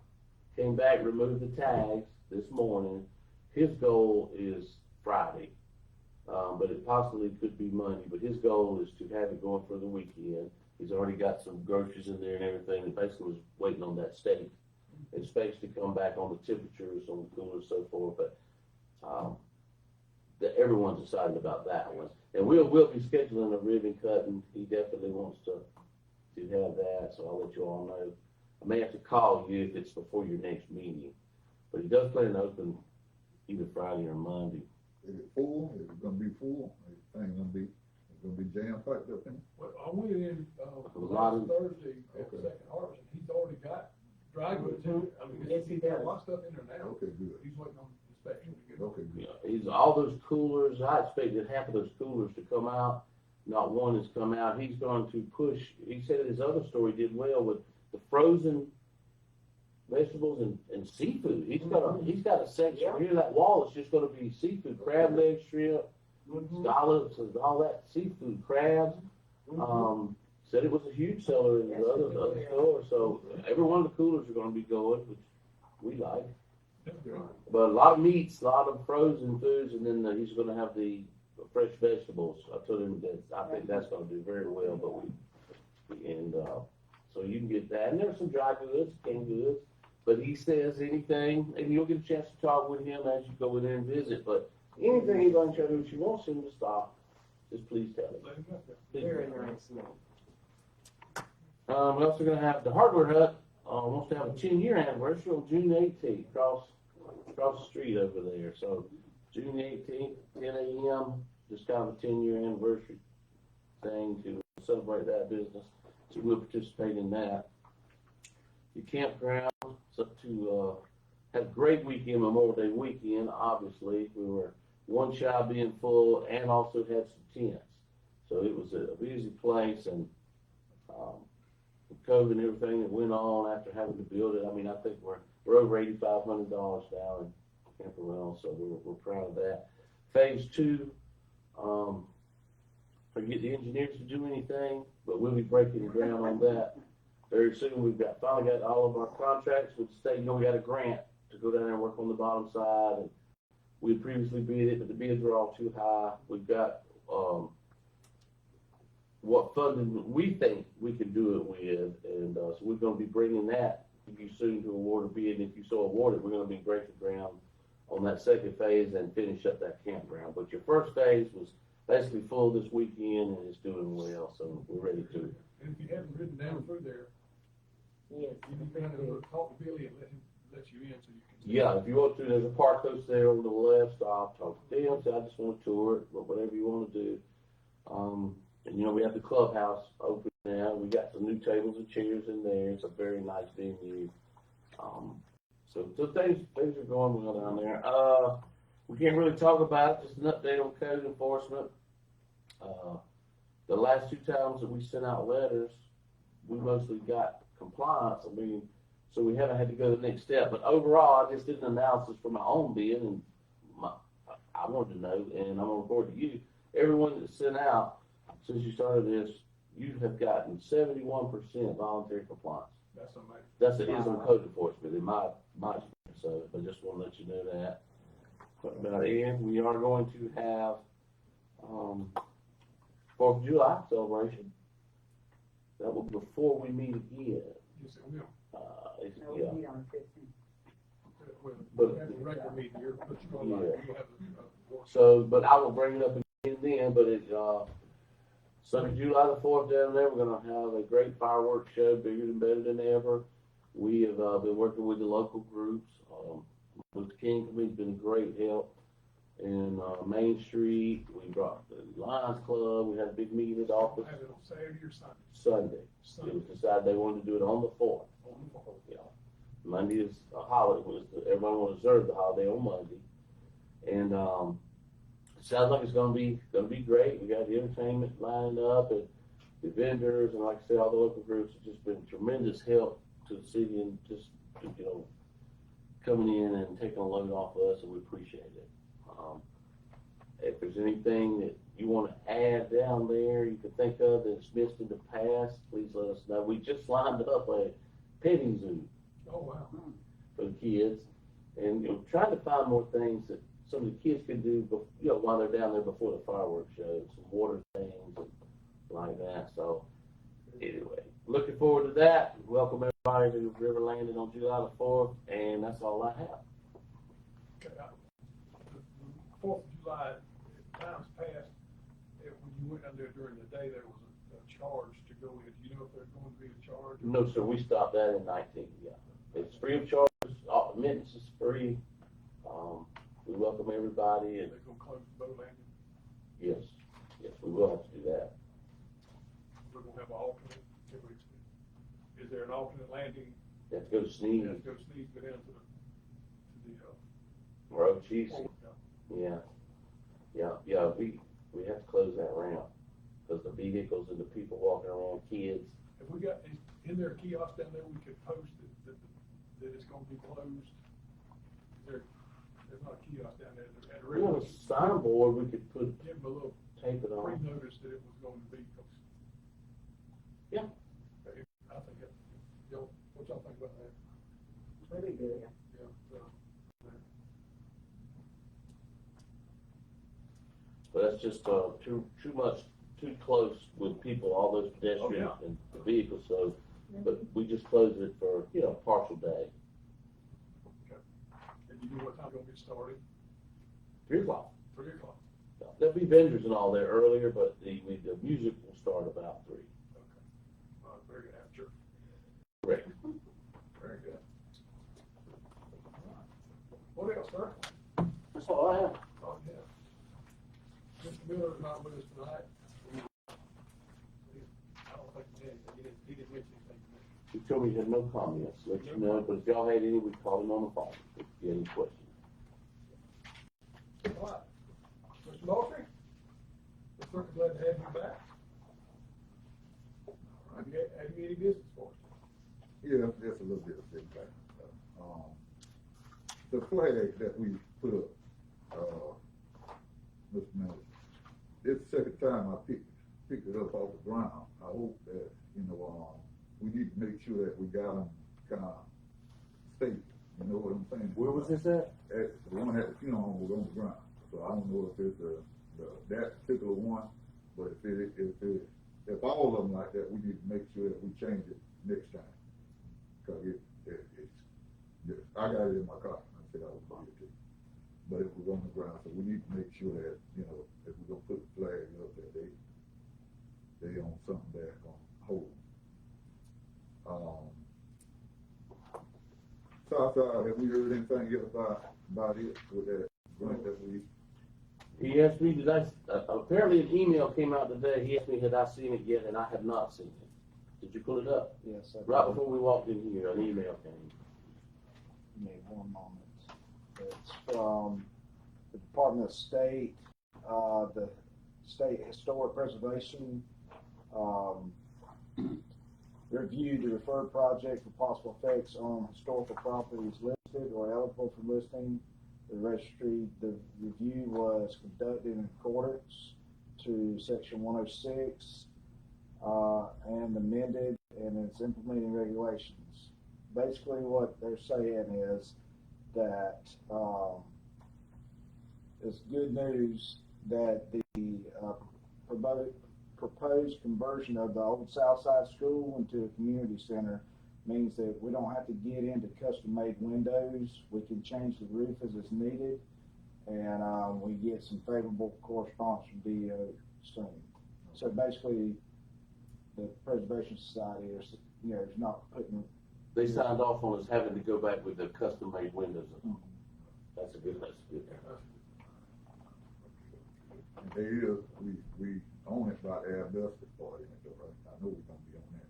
came back, removed the tags this morning. His goal is Friday, but it possibly could be Monday. But his goal is to have it going for the weekend. He's already got some groceries in there and everything. And basically was waiting on that state and space to come back on the temperatures, on the coolers, so forth. But everyone's excited about that one. And we'll be scheduling a ribbon cutting. He definitely wants to have that, so I'll let you all know. I may have to call you if it's before your next meeting. But he does plan to open either Friday or Monday. Is it full? Is it gonna be full? Is the thing gonna be jam packed up in? Well, I went in, A lot of- Thursday at Okay. Second Harvest, and he's already got dry goods in it. I mean, Yes, he he's got a does. lot of stuff in there now. Okay, good. He's waiting on inspection to get. Okay, good. He's all those coolers. I expected half of those coolers to come out. Not one has come out. He's going to push. He said his other store he did well with the frozen vegetables and seafood. He's got a section Yeah. here. That wall is just going to be seafood, crab leg, shrimp, Mhm. scallops, and all that seafood, crabs. Said it was a huge seller in Yes, the it other is. store. So every one of the coolers are going to be going, which we like. That's good. But a lot of meats, a lot of frozen foods, and then he's going to have the fresh vegetables. I told him that I think that's going to do very well. So you can get that. And there's some dry goods, canned goods. But he says anything, and you'll get a chance to talk with him as you go in there and visit. But anything he's going to show you, if you want him to stop, just please tell him. Let him know. Please Very tell him. nice man. We're also going to have the Hardware Hut. Wants to have a 10-year anniversary on June 18th, across the street over there. So June 18th, 10 a.m., just kind of a 10-year anniversary thing to celebrate that business. So we'll participate in that. The campground, it's up to have a great weekend, Memorial Day weekend. Obviously, we were one shy of being full, and also had some tents. So it was a busy place, and with COVID and everything that went on after having to build it, I mean, I think we're over $8,500 now in camper rental, so we're proud of that. Phase 2, forget the engineers to do anything, but we'll be breaking ground on that very soon. We've finally got all of our contracts with the state. You know, we got a grant to go down there and work on the bottom side, and we had previously bid it, but the bids were all too high. We've got what funding we think we can do it with, and so we're going to be bringing that to you soon to award a bid. And if you so award it, we're going to be breaking ground on that second phase and finish up that campground. But your first phase was basically full this weekend, and it's doing well, so we're ready to. And if you haven't ridden down through there, Yes. you can kind of talk to Billy and let you in so you can. Yeah, if you want to, there's a park host there on the left. Stop, talk to them. Say, I just want to tour it, but whatever you want to do. And you know, we have the clubhouse open now. We got some new tables and chairs in there. It's a very nice venue. So things are going well down there. We can't really talk about it. Just an update on code enforcement. The last 2 times that we sent out letters, we mostly got compliance. I mean, so we haven't had to go to the next step. But overall, I just did an analysis for my own bid, and I wanted to know, and I'm going to report to you, everyone that's sent out since you started this, you have gotten 71% voluntary compliance. That's amazing. That's it is on code enforcement in my experience of it. But I just want to let you know that. But about it, we are going to have 4th of July celebration. That will be before we meet again. Yes, it will. Yeah. Well, But- we have a regular meeting here, but you're going to Yeah. have a workshop. So, but I will bring it up again then. But it Sunday, July the 4th down there, we're going to have a great fireworks show, bigger and better than ever. We have been working with the local groups. Mr. King Committee's been a great help. In Main Street, we brought the Lions Club. We had a big meeting at the office Have it on Saturday or Sunday? Sunday. It Sunday. was decided they wanted to do it on the 4th. On the phone. Yeah. Monday is a holiday. Everyone will observe the holiday on Monday. And, it sounds like it's gonna be great. We got the entertainment lined up and the vendors, and like I said, all the local groups have just been tremendous help to the city and just, you know, coming in and taking a load off of us, and we appreciate it. If there's anything that you wanna add down there, you can think of that's missed in the past, please let us know. We just lined up a petting zoo Oh, wow. for the kids, and, you know, trying to find more things that some of the kids can do, you know, while they're down there before the fireworks show, some water things and like that. So anyway, looking forward to that. Welcome everybody to River Landing on July the 4th, and that's all I have. Okay, the 4th of July, times past, when you went down there during the day, there was a charge to go in. Do you know if there's going to be a charge? No, sir, we stopped that in 19, yeah. It's free of charge, all admittance is free. We welcome everybody, and They're going to close the boat landing. yes, we will have to do that. We're going to have an alternate. Is there an alternate landing? You have to go to Sneed, Let's go sneeze, go down to the or Ocheese. port. Yeah, we have to close that ramp, because the vehicles and the people walking around, kids. Have we got, is there a kiosk down there we could post that it's gonna be closed? There's not a kiosk down there at a We have a signboard, we could put, give them a little tape it on. pre-notice that it was going to be. Yeah. I think that, what y'all think about that? Pretty good. Yeah, so, But that's just, too close with people, all those pedestrians Oh, yeah. and the vehicles, so, but we just closed it for, you know, partial day. and you know what time it's gonna get started? 3 o'clock. 3 o'clock. There'll be vendors and all there earlier, but the music will start about 3. Okay. Very good, after. Correct. Very good. What else, sir? That's all I have. Oh, yeah. Mr. Miller is not with us tonight. I don't think he didn't mention anything to me. He told me he had no comments, let you know, but if y'all had any, we'd call him on the phone if you had any questions. All right. Mr. Moultrie? We're certainly glad to have you back. Have you any business for us? Yeah, just a little bit of feedback. The flag that we put up, Mr. Manager, this is the second time I picked it up off the ground. I hope that, we need to make sure that we got them kind of stable. You know what I'm saying? Where was this at? The one at the funeral home was on the ground. So I don't know if it's that particular one, but if all of them like that, we need to make sure that we change it next time. Cause I got it in my car. I said I would buy it too. But it was on the ground, so we need to make sure that, if we're gonna put the flag up, that they on something that's gonna hold. Southside, have we heard anything yet about it with that grant that we? He asked me, apparently an email came out today, he asked me, had I seen it yet, and I have not seen it. Did you pull it up? Yes, Right before we walked in here, an email came. Give me 1 moment. It's from the Department of State, the State Historic Preservation, reviewed the referred project for possible effects on historical properties listed or eligible for listing. The registry, the review was conducted in accordance to section 106, and amended, and it's implementing regulations. Basically what they're saying is that, it's good news that the, proposed conversion of the old Southside School into a community center means that we don't have to get into custom-made windows. We can change the roof as it's needed, and we get some favorable correspondence from DEO soon. So basically, the Preservation Society is not putting. They signed off on us having to go back with the custom-made windows. That's a good. There is, we own it by the asbestos part in it, though, right? I know we're gonna be on that.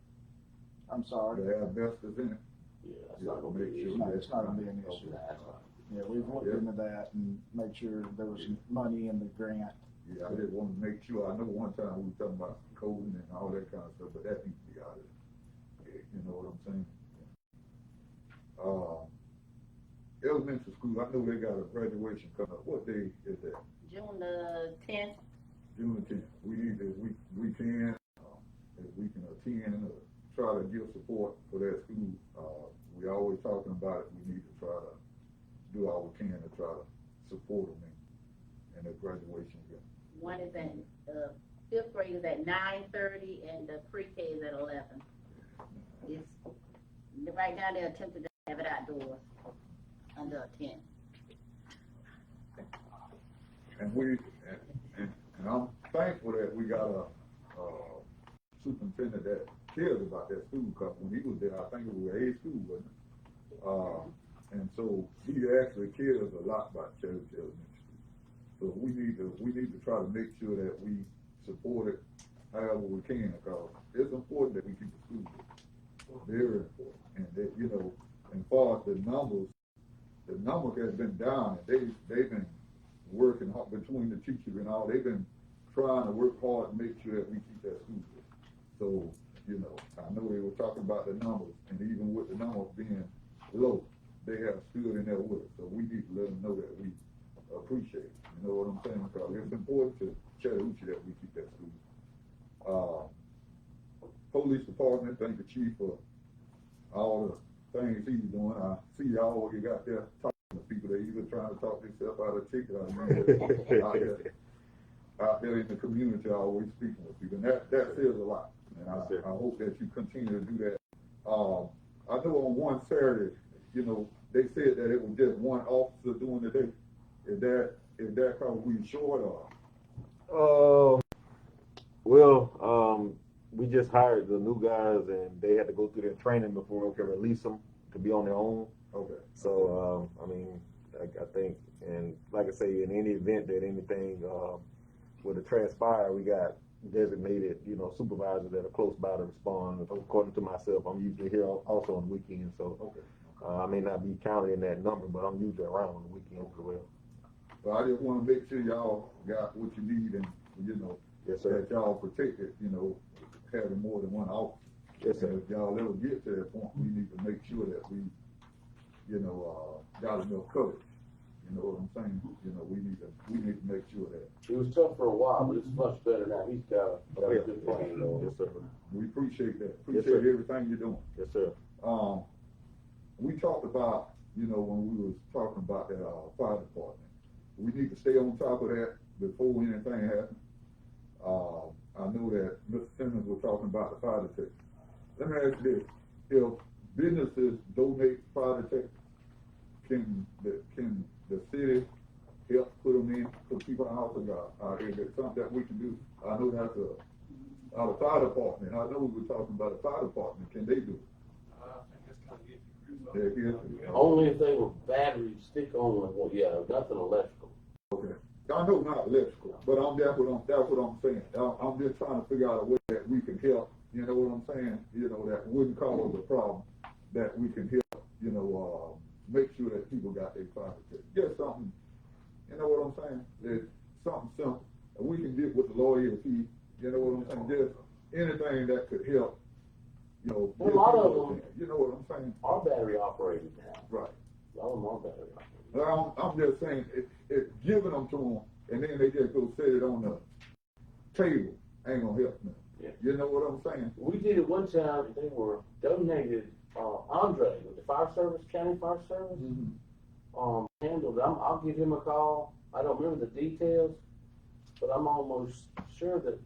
I'm sorry. The asbestos in it? Yeah, that's not gonna be an issue. No, it's not gonna be an issue. That's fine. Yeah, we've looked Yeah. into that and made sure there was money in the grant. Yeah, I just want to make sure, I know one time we were talking about coding and all that kind of stuff, but that needs to be out of it. You know what I'm saying? Elementary school, I know they got a graduation coming up. What day is that? June the 10th. June the 10th. We need to, we can, if we can attend, try to give support for that school. We always talking about it. We need to try to do all we can to try to support them in their graduation year. One is at, fifth grade is at 9:30 and the pre-K is at 11. It's, right now they're attempting to have it outdoors under a tent. And and I'm thankful that we got a superintendent that cares about that school, because when he was there, I think it was a school, wasn't it? And so he actually cares a lot about Charity Elementary School. So we need to try to make sure that we support it however we can, because it's important that we keep the school very important. And that, you know, as far as the numbers has been down, and they've been working hard between the teachers and all. They've been trying to work hard to make sure that we keep that school good. So, you know, I know they were talking about the numbers, and even with the numbers being low, they have stood in there with us. So we need to let them know that we appreciate it. You know what I'm saying? Because it's important to Chattahoochee that we keep that school. Police department, thank the chief for all the things he's doing. I see y'all when you got there talking to people. They either trying to talk themselves out of ticket or out there in the community, always speaking with people. And that says a lot. And I hope that you continue to do that. I know on one Saturday, you know, they said that it was just one officer doing the day. Is that because we short or? We just hired the new guys, and they had to go through their training before we could release them to be on their own. Okay. So, I mean, I think, and like I say, in any event that anything were to transpire, we got designated, you know, supervisors that are close by to respond. According to myself, I'm usually here also on the weekends, so I may not be counted in that number, but I'm usually around on the weekends as well. So I just want to make sure y'all got what you need, and you know, yes, sir, that y'all protected, you know, having more than one officer. Yes, sir. And if y'all ever get to that point, we need to make sure that we, you know, got enough coverage. You know what I'm saying? You know, we need to make sure that. It was tough for a while, but it's much better now. He's got a good plan. Yes, sir. We appreciate that. Yes, Appreciate sir. everything you're doing. Yes, sir. We talked about, you know, when we was talking about that fire department. We need to stay on top of that before anything happens. I know that Mr. Simmons was talking about the fire detector. Let me ask you this: if businesses donate fire detectors, can the city help put them in for people in the house of God? Is it something that we can do? I know that's the fire department. I know we were talking about the fire department. Can they do it? I think that's kind of iffy, Chris. Only if they were battery stick on, well, yeah, nothing electrical. Okay. I know not electrical, but that's what I'm saying. I'm just trying to figure out a way that we can help. You know what I'm saying? You know, that wouldn't cause a problem. That we can help. You know, make sure that people got their fire detector. Just something. You know what I'm saying? It's something simple. We can get with the lawyer if he. You know what I'm saying? Just anything that could help. You know. Well, a lot of them. You know what I'm saying? Are battery operated now. Right. A lot of them are battery operated. I'm just saying, it's giving them to them, and then they just go set it on the table. Ain't gonna help them. Yeah. You know what I'm saying? We did it one time, and they were donated, Andre with the fire service, county fire service, handled it. I'll give him a call. I don't remember the details, but I'm almost sure that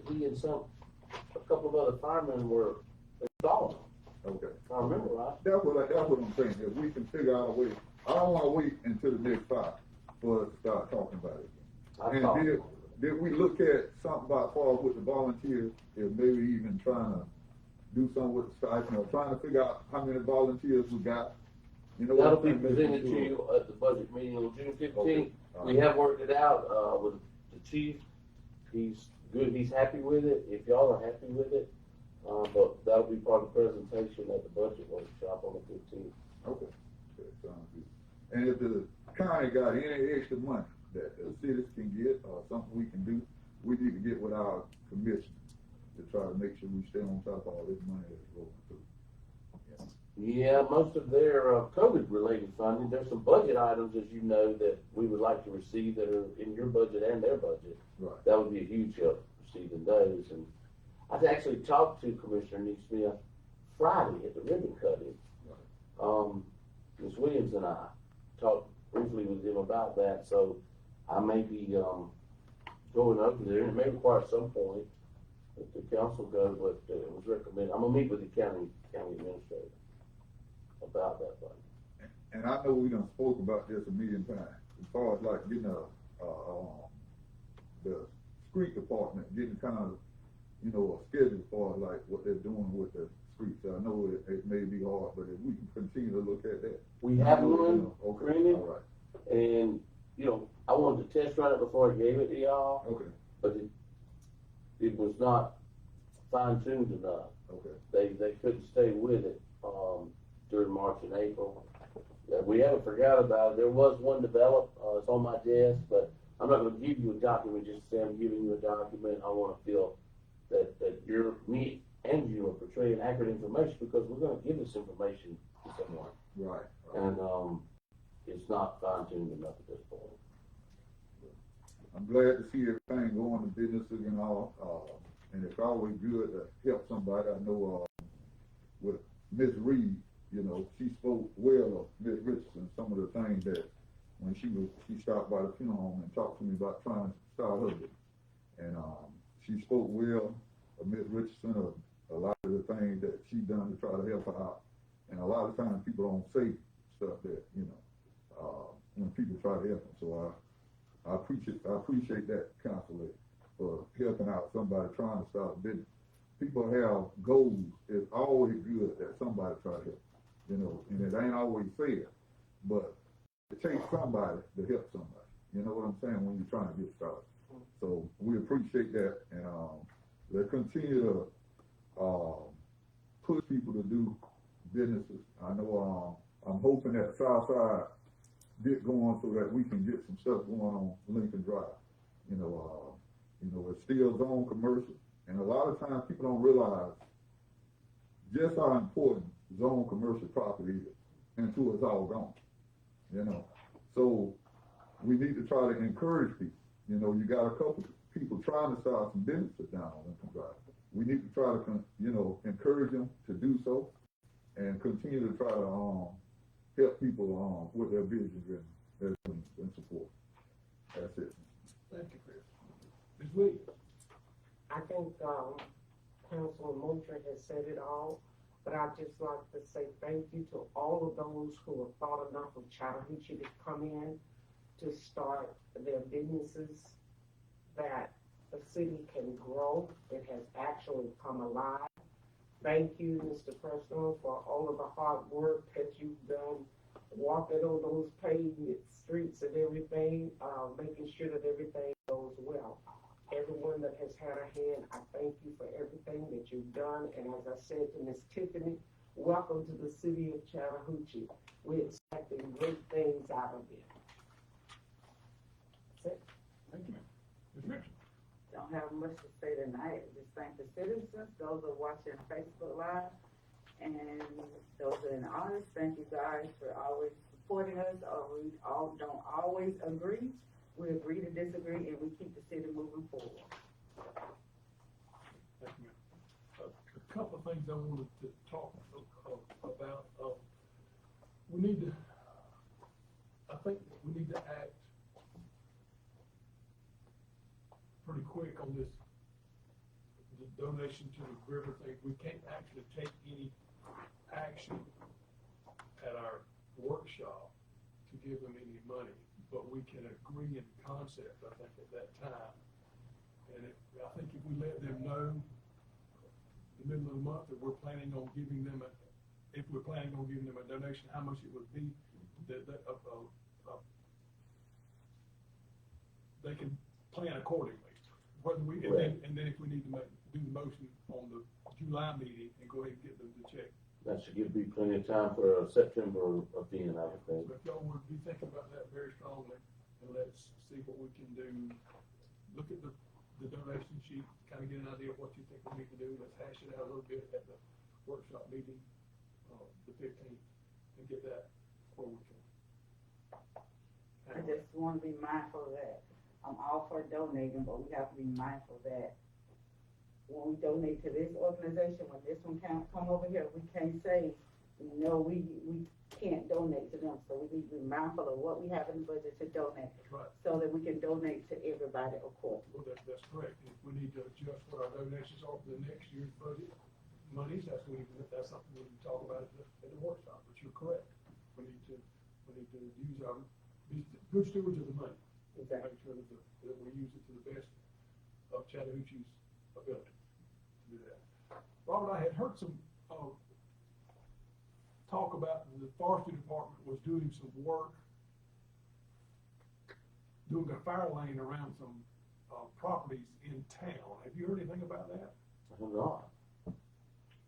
he and a couple of other firemen were installing them. Okay. If I remember right. That's what I'm saying. If we can figure out a way, I don't want to wait until the next fire for us to start talking about it. And did we look at something about far with the volunteers? If maybe even trying to do something with the stipend, or trying to figure out how many volunteers we got. You know, That'll be presented to you at the budget meeting on June 15th. Okay. We have worked it out with the chief. He's good. He's happy with it. If y'all are happy with it, but that'll be part of the presentation at the budget workshop on the 15th. Okay. Sounds good. And if the county got any extra money that the cities can get or something we can do, we need to get with our commission to try to make sure we stay on top of all this money that's rolling through. Yeah, most of their COVID-related funding, there's some budget items, as you know, that we would like to receive that are in your budget and their budget. Right. That would be a huge help, receiving those. And I've actually talked to Commissioner Neesmith Friday at the ribbon cutting. Ms. Williams and I talked briefly with him about that, so I may be going over there, and it may require some point that the council go, but it was recommended. I'm gonna meet with the county administrator about that budget. And I know we done spoke about this a million times, as far as like getting the street department, getting kind of, you know, a schedule as far as like what they're doing with the streets. I know it may be hard, but if we can continue to look at that. We have one, Okay, Brandon, all right, and, you know, I wanted to test run it before I gave it to y'all, okay, but it was not fine-tuned enough. okay. They couldn't stay with it, during March and April. We haven't forgot about it. There was one developed, it's on my desk, but I'm not gonna give you a document, just say I'm giving you a document. I wanna feel that you're, me and you are portraying accurate information, because we're gonna give this information to someone. Right. And, it's not fine-tuned enough at this point. I'm glad to see everything going to businesses and all, and it's always good to help somebody. I know, with Miss Reed, you know, she spoke well of Miss Richardson, some of the things that when she stopped by the funeral home and talked to me about trying to start her business. And, she spoke well of Miss Richardson, of a lot of the things that she done to try to help her out. And a lot of times people don't say stuff that, you know, when people try to help them. So I appreciate that, Councilor, for helping out somebody trying to start a business. People have goals. It's always good that somebody try to help, you know, and it ain't always fair, but it takes somebody to help somebody. You know what I'm saying? When you're trying to get started. So we appreciate that, and let's continue to push people to do businesses. I know I'm hoping that Southside get going so that we can get some stuff going on Lincoln Drive. You know, it's still zone commercial, and a lot of times people don't realize just how important zone commercial property is until it's all gone. You know, so we need to try to encourage people. You know, you got a couple people trying to start some businesses down on Lincoln Drive. We need to try to, you know, encourage them to do so, and continue to try to help people with their visions and their dreams and support. That's it. Thank you, Chris. Ms. Williams? I think, Councilman Moultrie has said it all, but I'd just like to say thank you to all of those who have thought enough of Chattahoochee to come in to start their businesses, that the city can grow. It has actually come alive. Thank you, Mr. President, for all of the hard work that you've done, walking on those paved streets and everything, making sure that everything goes well. Everyone that has had a hand, I thank you for everything that you've done. And as I said to Miss Tiffany, welcome to the city of Chattahoochee. We're expecting great things out of it. That's it. Thank you, ma'am. Ms. Richardson? Don't have much to say tonight. Just thank the citizens, those who are watching Facebook Live, and those that are in the audience. Thank you guys for always supporting us. We all don't always agree. We agree to disagree, and we keep the city moving forward. Thank you, ma'am. A couple of things I wanted to talk about. I think we need to act pretty quick on this, the donation to the river thing. We can't actually take any action at our workshop to give them any money, but we can agree in concept, I think, at that time. And I think if we let them know the middle of the month that we're planning on giving them a donation, how much it would be, they can plan accordingly. Whether and then if we need to do the motion on the July meeting and go ahead and get them the check That should give me plenty of time for a September event, I would think. So if y'all would be thinking about that very strongly, and let's see what we can do. Look at the donation sheet, kind of get an idea of what you think we need to do. Let's hash it out a little bit at the workshop meeting, the 15th, and get that where we can. I just wanna be mindful of that. I'm all for donating, but we have to be mindful that when we donate to this organization, when this one can't come over here, we can't say, no, we can't donate to them. So we need to be mindful of what we have in the budget to donate, That's right. so that we can donate to everybody, of course. Well, that's correct. If we need to adjust what our donations are for the next year's budget monies, that's something we can talk about at the workshop, but you're correct. We need to use be good stewards of the money. Exactly. Make sure that we use it to the best of Chattahoochee's ability to do that. Robert, I had heard some, talk about the forestry department was doing some work, doing a fire lane around some, properties in town. Have you heard anything about that? I have not.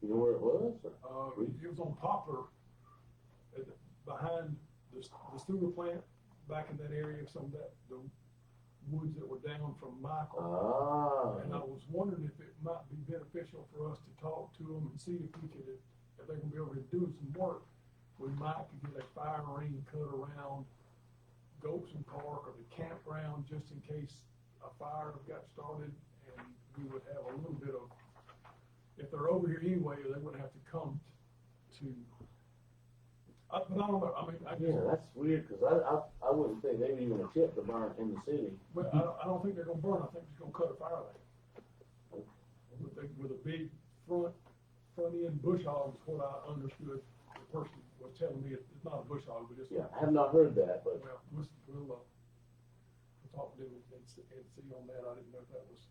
You know where it was? Or? It was on Poplar, behind the sewer plant, back in that area, some of that, the woods that were down from Michael. Ah. And I was wondering if it might be beneficial for us to talk to them and see if we could, if they're gonna be able to do some work. We might could get a fire ring cut around Golson Park or the campground, just in case a fire got started, and we would have a little bit of, if they're over here anyway, they wouldn't have to come to, but I don't know, I mean, I guess. Yeah, that's weird, cause I wouldn't think they would even attempt to burn in the city. But I don't think they're gonna burn, I think they're gonna cut a fire lane. With a big front end bush hog is what I understood. The person was telling me it's not a bush hog, but it's. Yeah, I have not heard that, but. Well, we'll talk to them and see on that. I didn't know if that was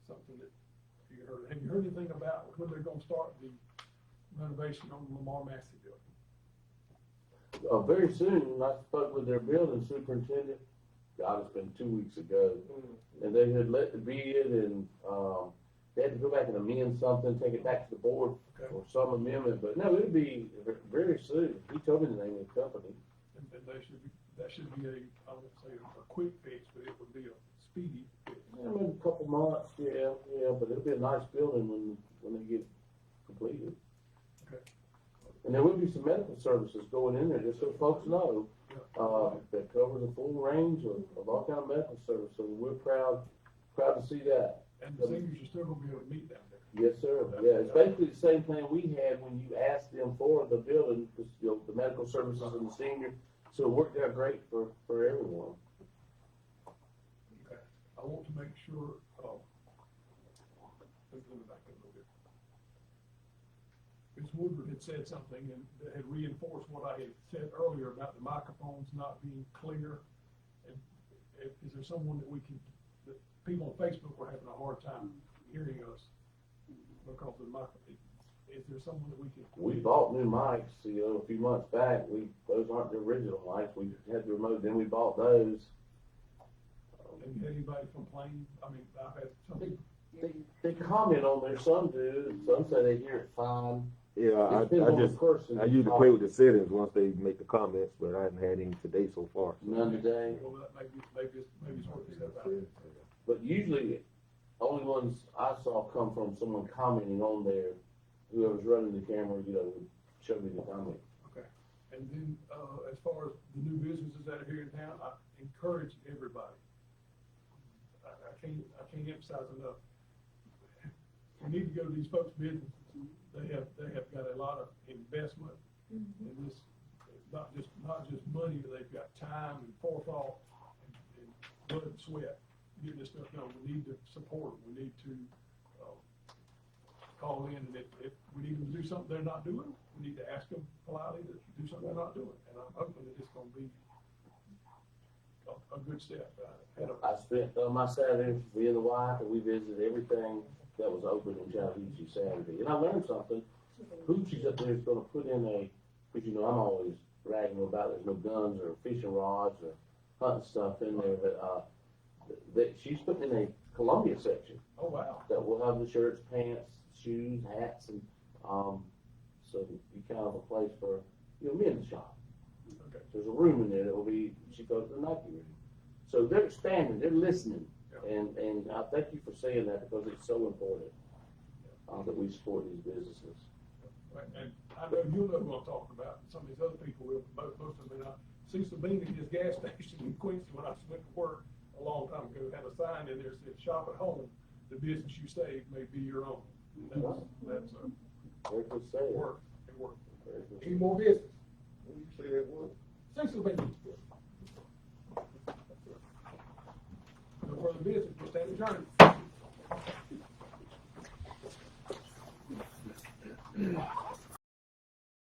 something that you heard. Have you heard anything about when they're gonna start the renovation on the Lamar Massey building? Very soon, I spoke with their building superintendent, God, it's been 2 weeks ago, and they had let the bid and, they had to go back and amend something, take it back to the board Okay. for some amendment, but no, it'll be very soon. He told me the name of the company. And that should be I won't say a quick fix, but it would be a speedy fix. Yeah, maybe a couple months, yeah, but it'll be a nice building when they get completed. Okay. And there will be some medical services going in there, just so folks know, that covers a full range of all kind of medical services, so we're proud to see that. And the seniors are still gonna be able to meet down there. Yes, sir, yeah, it's basically the same thing we had when you asked them for the building, just, the medical services and the senior, so it worked out great for everyone. Okay. I want to make sure, let me back up a little bit. Ms. Woodward had said something and that had reinforced what I had said earlier about the microphones not being clear. And is there someone that people on Facebook were having a hard time hearing us because of the microphone? Is there someone that we can? We bought new mics, a few months back, those aren't the original mics, we had the remote, then we bought those. Have you had anybody complain? I mean, I've had some. They comment on there, some do, some say they hear it fine. Yeah, It depends on the person. I usually play with the settings once they make the comments, but I haven't had any today so far. None today. Well, that maybe it's worth itself out. But usually, only ones I saw come from someone commenting on there, whoever's running the camera, would show me the comment. Okay, and then, as far as the new businesses that are here in town, I encourage everybody. I can't emphasize enough. You need to go to these folks' businesses. They have got a lot of investment in this, not just money, but they've got time and forethought and blood and sweat getting this stuff done. We need to support them. We need to, call in, and if we need them to do something they're not doing, we need to ask them politely to do something they're not doing. And I'm hoping that it's gonna be a good step. I spent my Saturday, me and the wife, and we visited everything that was open in Chattahoochee Saturday. And I learned something. Hoochie's up there is gonna put in because I'm always bragging about there's no guns or fishing rods or hunting stuff in there, but, that she's putting in a Columbia section. Oh, wow. That will have the shirts, pants, shoes, hats, and, So it'll be kind of a place for, men's shop. Okay. There's a room in there that will be, she goes to the Nike room. So they're expanding, they're listening. And I thank you for saying that because it's so important, that we support these businesses. Right, and I know you'll know who I'm talking about, some of these other people will, most of them, I see Sabine at his gas station in Quincy when I went to work a long time ago, had a sign in there that said, shop at home, the business you save may be your own. That's Very good saying. work, it works. Very good. Any more business? When you say that word, See Sabine. No further business, we'll stand adjourned.